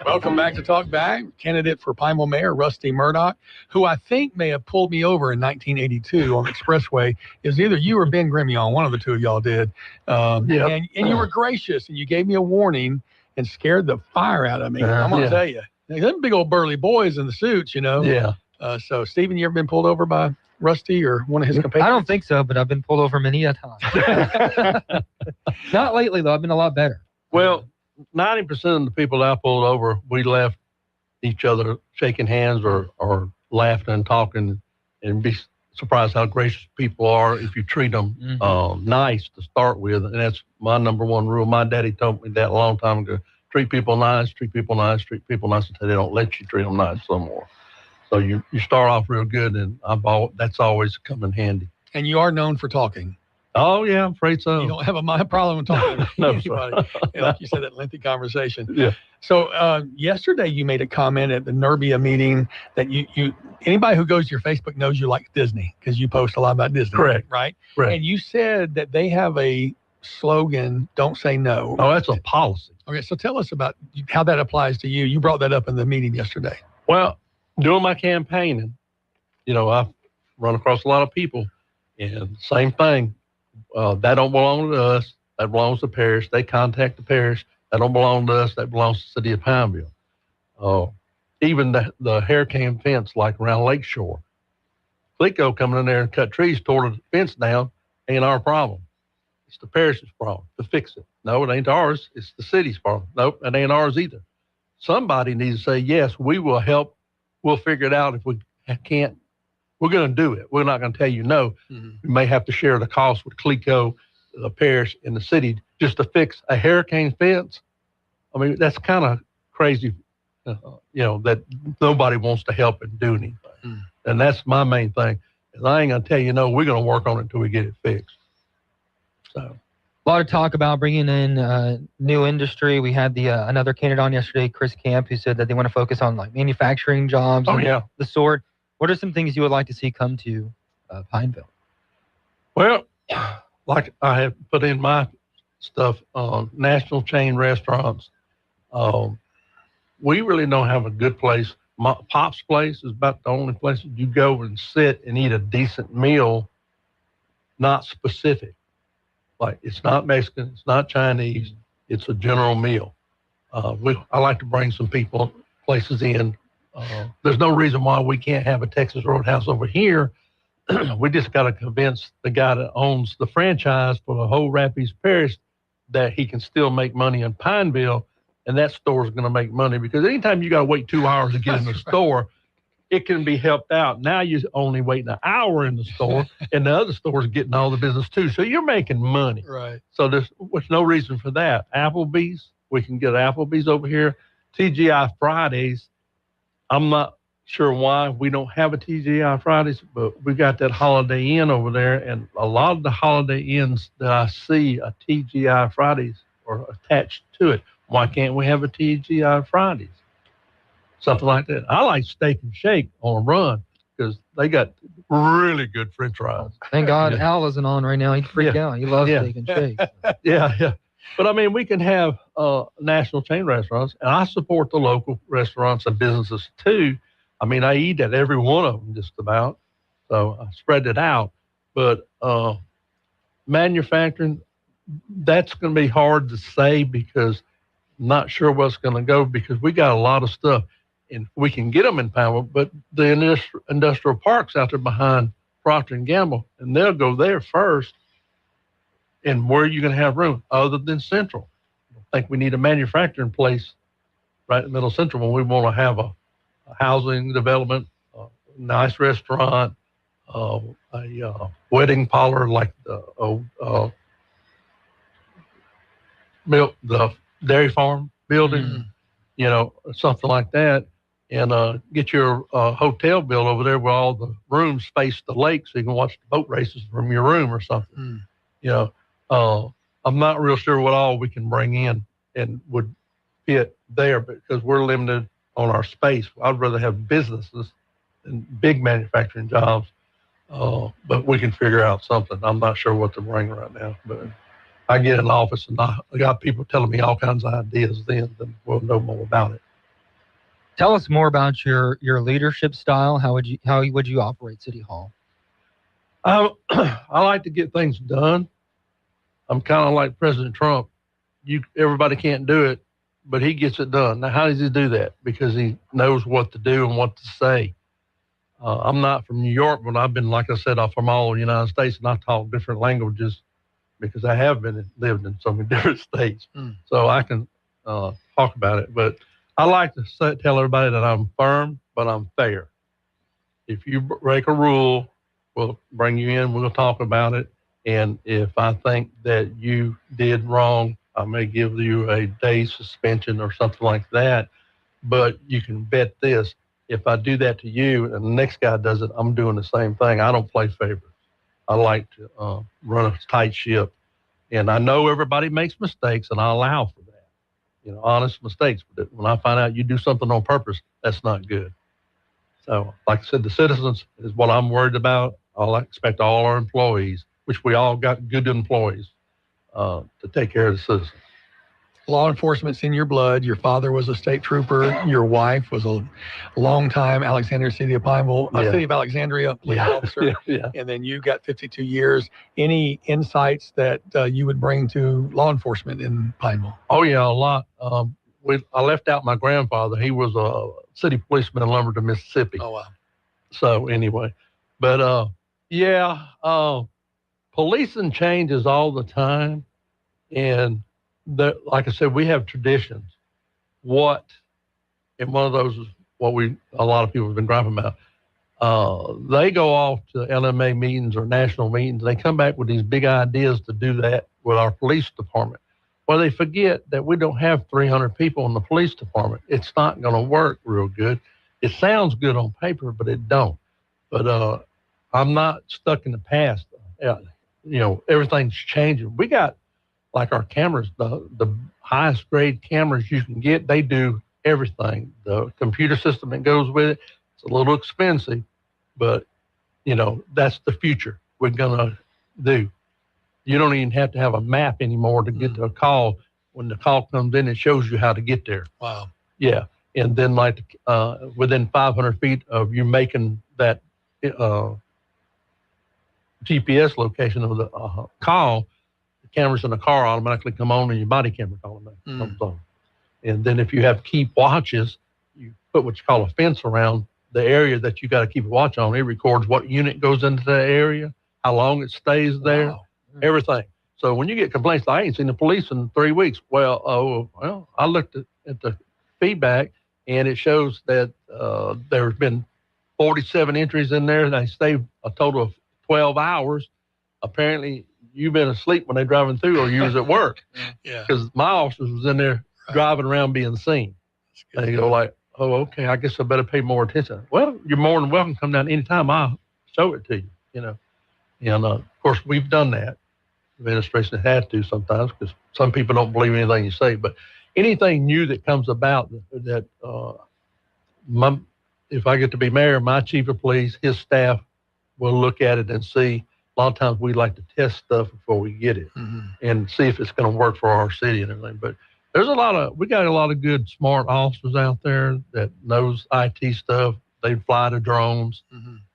Welcome back to Talk Back. Candidate for Pineville Mayor, Rusty Murdoch, who I think may have pulled me over in 1982 on the Expressway. Is either you or Ben Grimion. One of the two of y'all did. And you were gracious, and you gave me a warning and scared the fire out of me. I'm going to tell you. Them big old burly boys in the suits, you know. Yeah. So, Stephen, you ever been pulled over by Rusty or one of his companions? I don't think so, but I've been pulled over many a time. Not lately, though. I've been a lot better. Well, 90% of the people that I pulled over, we left each other shaking hands or laughing and talking, and be surprised how gracious people are if you treat them nice to start with. And that's my number one rule. My daddy told me that a long time ago. Treat people nice, treat people nice, treat people nice until they don't let you treat them nice some more. So you start off real good, and that's always come in handy. And you are known for talking. Oh, yeah, I'm afraid so. You don't have a problem with talking to anybody. Like you said, that lengthy conversation. Yeah. So yesterday you made a comment at the NERBIA meeting that you anybody who goes to your Facebook knows you like Disney because you post a lot about Disney. Correct. Right? Correct. And you said that they have a slogan, don't say no. Oh, that's a policy. Okay, so tell us about how that applies to you. You brought that up in the meeting yesterday. Well, during my campaigning, I've run across a lot of people, and same thing. That don't belong to us. That belongs to the parish. They contact the parish. That don't belong to us. That belongs to the city of Pineville. Even the hurricane fence, like around Lakeshore. Clico coming in there and cut trees, tore the fence down, ain't our problem. It's the parish's problem to fix it. No, it ain't ours. It's the city's problem. Nope, it ain't ours either. Somebody needs to say, yes, we will help. We'll figure it out. If we can't, we're going to do it. We're not going to tell you no. We may have to share the cost with Clico, the parish, and the city just to fix a hurricane fence. I mean, that's kind of crazy, that nobody wants to help and do anything. And that's my main thing. Is I ain't going to tell you no. We're going to work on it until we get it fixed. So, a lot of talk about bringing in new industry. We had the another candidate on yesterday, Chris Camp, who said that they want to focus on like manufacturing jobs. The sort. What are some things you would like to see come to Pineville? Well, like I have put in my stuff on national chain restaurants. We really don't have a good place. Pop's Place is about the only place that you go and sit and eat a decent meal, not specific. Like, it's not Mexican, it's not Chinese, it's a general meal. I like to bring some places in. There's no reason why we can't have a Texas Roadhouse over here. We just got to convince the guy that owns the franchise for the whole Rapides Parish that he can still make money in Pineville, and that store is going to make money. Because anytime you got to wait 2 hours to get in the store, it can be helped out. Now you're only waiting an hour in the store, and the other store's getting all the business too. So you're making money. Right. So there's no reason for that. Applebee's, we can get Applebee's over here. TGI Fridays, I'm not sure why we don't have a TGI Fridays, but we got that Holiday Inn over there, and a lot of the Holiday Inns that I see a TGI Fridays are attached to it. Why can't we have a TGI Fridays? Something like that. I like Steak and Shake on a run because they got really good French fries. Thank God Al isn't on right now. He'd freak out. He loves Steak and Shake. Yeah. But I mean, we can have national chain restaurants, and I support the local restaurants and businesses too. I mean, I eat at every one of them just about, so I spread it out. But manufacturing, that's going to be hard to say because I'm not sure what's going to go because we got a lot of stuff. And we can get them in Pineville, but the industrial parks out there behind Procter & Gamble, and they'll go there first. And where are you going to have room other than Central? I think we need a manufacturing place right in the middle of Central when we want to have a housing development, a nice restaurant, a wedding parlor like the dairy farm building, something like that. And get your hotel built over there where all the rooms face the lake so you can watch the boat races from your room or something. I'm not real sure what all we can bring in and would fit there because we're limited on our space. I'd rather have businesses than big manufacturing jobs, but we can figure out something. I'm not sure what to bring right now, but I get in office and I got people telling me all kinds of ideas, then we'll know more about it. Tell us more about your leadership style. How would you operate City Hall? I like to get things done. I'm kind of like President Trump. Everybody can't do it, but he gets it done. Now, how does he do that? Because he knows what to do and what to say. I'm not from New York, but I've been, like I said, I'm from all over the United States, and I talk different languages because I have lived in so many different states. So I can talk about it. But I like to tell everybody that I'm firm, but I'm fair. If you break a rule, we'll bring you in, we'll talk about it. And if I think that you did wrong, I may give you a day suspension or something like that. But you can bet this. If I do that to you and the next guy does it, I'm doing the same thing. I don't play favorites. I like to run a tight ship. And I know everybody makes mistakes, and I allow for that. Honest mistakes. But when I find out you do something on purpose, that's not good. So, like I said, the citizens is what I'm worried about. I expect all our employees, which we all got good employees, to take care of the citizens. Law enforcement's in your blood. Your father was a state trooper. Your wife was a long-time Alexandria City of Pineville, City of Alexandria police officer. And then you got 52 years. Any insights that you would bring to law enforcement in Pineville? Oh, yeah, a lot. I left out my grandfather. He was a city policeman in Lumberton, Mississippi. Oh, wow. So anyway, but policing changes all the time. And like I said, we have traditions. And one of those is what a lot of people have been griping about. They go off to LMA meetings or national meetings. They come back with these big ideas to do that with our police department. Well, they forget that we don't have 300 people in the police department. It's not going to work real good. It sounds good on paper, but it don't. But I'm not stuck in the past. Everything's changing. We got, like our cameras, the highest grade cameras you can get, they do everything. The computer system that goes with it, it's a little expensive, but, that's the future we're going to do. You don't even have to have a map anymore to get to a call. When the call comes in, it shows you how to get there. Wow. Yeah. And then within 500 feet of you making that GPS location of the call, the cameras in the car automatically come on and your body camera comes on. And then if you have keep watches, you put what you call a fence around the area that you got to keep a watch on. It records what unit goes into that area, how long it stays there. Wow. Everything. So when you get complaints, I ain't seen the police in 3 weeks. Well, I looked at the feedback, and it shows that there's been 47 entries in there. They stay a total of 12 hours. Apparently, you've been asleep when they're driving through, or you was at work. Because my officers was in there driving around being seen. They go like, oh, okay, I guess I better pay more attention. Well, you're more than welcome to come down anytime. I'll show it to you, And, of course, we've done that. The administration had to sometimes because some people don't believe anything you say. But anything new that comes about that if I get to be mayor, my chief of police, his staff will look at it and see. A lot of times we like to test stuff before we get it and see if it's going to work for our city and everything. But we got a lot of good, smart officers out there that knows IT stuff. They fly the drones.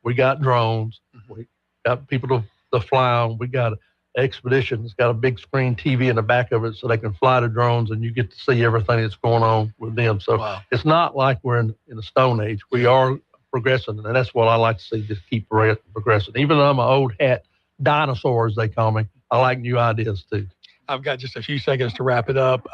We got drones. We got people to fly on. We got Expedition. It's got a big screen TV in the back of it so they can fly the drones and you get to see everything that's going on with them. So It's not like we're in the Stone Age. We are progressing, and that's what I like to see, just keep progressing. Even though I'm an old hat dinosaur, as they call me, I like new ideas too. I've got just a few seconds to wrap it up.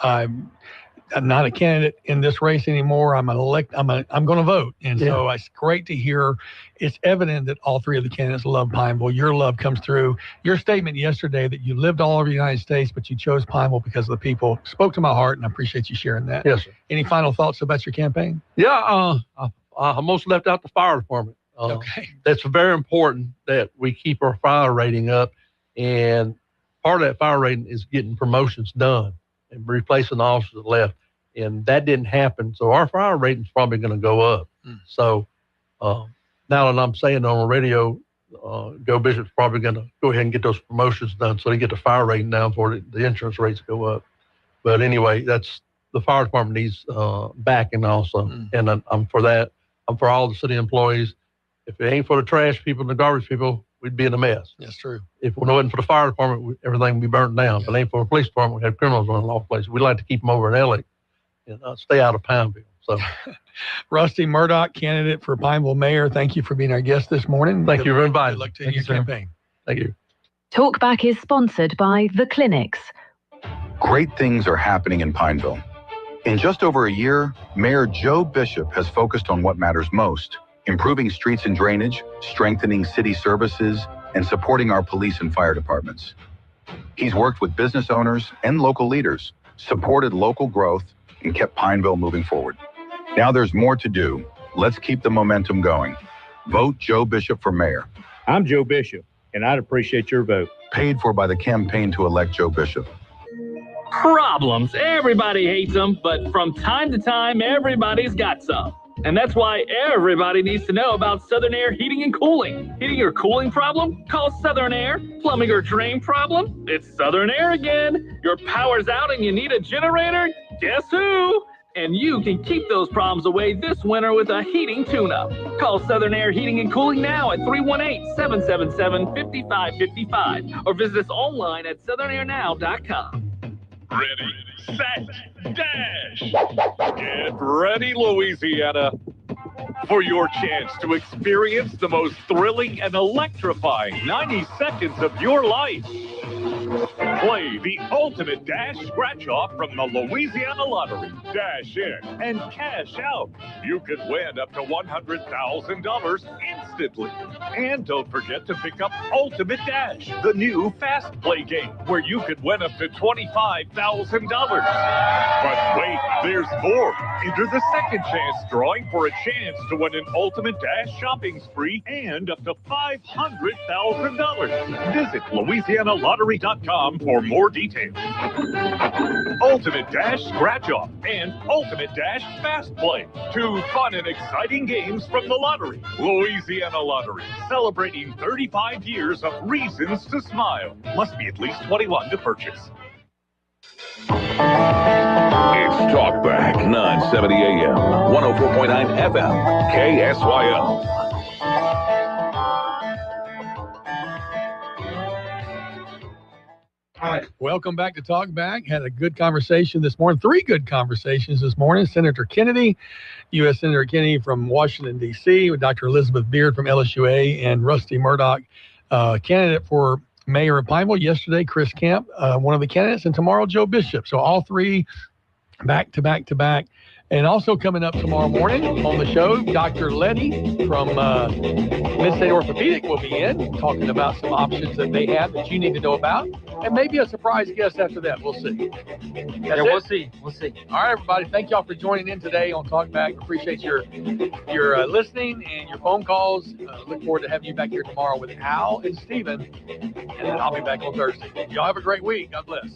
I'm not a candidate in this race anymore. I'm going to vote. And so it's great to hear. It's evident that all three of the candidates love Pineville. Your love comes through. Your statement yesterday that you lived all over the United States, but you chose Pineville because of the people spoke to my heart, and I appreciate you sharing that. Yes, sir. Any final thoughts about your campaign? Yeah, I almost left out the fire department. Okay. That's very important that we keep our fire rating up. And part of that fire rating is getting promotions done and replacing the officers that left. And that didn't happen. So our fire rating is probably going to go up. So now that I'm saying on the radio, Joe Bishop's probably going to go ahead and get those promotions done so they get the fire rating down before the insurance rates go up. But anyway, the fire department needs backing also. And I'm for that. I'm for all the city employees. If it ain't for the trash people and the garbage people, we'd be in a mess. That's true. If it wasn't for the fire department, everything would be burnt down. If it ain't for the police department, we have criminals running off places. We'd like to keep them over in Ellick and stay out of Pineville. So, Rusty Murdoch, candidate for Pineville mayor, thank you for being our guest this morning. Thank you for inviting. Good luck to your campaign. Thank you. Talkback is sponsored by The Clinics. Great things are happening in Pineville. In just over a year, Mayor Joe Bishop has focused on what matters most: improving streets and drainage, strengthening city services, and supporting our police and fire departments. He's worked with business owners and local leaders, supported local growth, and kept Pineville moving forward. Now there's more to do. Let's keep the momentum going. Vote Joe Bishop for mayor. I'm Joe Bishop, and I'd appreciate your vote. Paid for by the campaign to elect Joe Bishop. Problems. Everybody hates them, but from time to time, everybody's got some. And that's why everybody needs to know about Southern Air Heating and Cooling. Heating or cooling problem? Call Southern Air. Plumbing or drain problem? It's Southern Air again. Your power's out and you need a generator? Guess who? And you can keep those problems away this winter with a heating tune-up. Call Southern Air Heating and Cooling now at 318-777-5555 or visit us online at southernairnow.com. Ready, set, dash! Get ready, Louisiana, for your chance to experience the most thrilling and electrifying 90 seconds of your life. Play the ultimate dash scratch-off from the Louisiana Lottery. Dash in and cash out. You could win up to $100,000 instantly. And don't forget to pick up Ultimate Dash, the new fast play game, where you could win up to $25,000. But wait, there's more. Enter the second chance drawing for a chance to win an Ultimate Dash shopping spree and up to $500,000. Visit LouisianaLottery.com for more details. Ultimate Dash Scratch Off and Ultimate Dash Fast Play. 2 fun and exciting games from the lottery. Louisiana Lottery, celebrating 35 years of reasons to smile. Must be at least 21 to purchase. It's Talkback 970 AM, 104.9 FM, KSYL. All right, welcome back to Talkback. Had a good conversation this morning, 3 good conversations this morning. Senator Kennedy, U.S. Senator Kennedy from Washington, D.C., with Dr. Elizabeth Beard from LSUA, and Rusty Murdoch, candidate for mayor of Pineville. Yesterday, Chris Camp, one of the candidates, and tomorrow, Joe Bishop. So all 3 back to back to back. And also coming up tomorrow morning on the show, Dr. Letty from Mid-State Orthopedic will be in, talking about some options that they have that you need to know about, and maybe a surprise guest after that. We'll see. We'll see. We'll see. All right, everybody. Thank y'all for joining in today on Talkback. Appreciate your listening and your phone calls. Look forward to having you back here tomorrow with Al and Steven, and then I'll be back on Thursday. Y'all have a great week. God bless.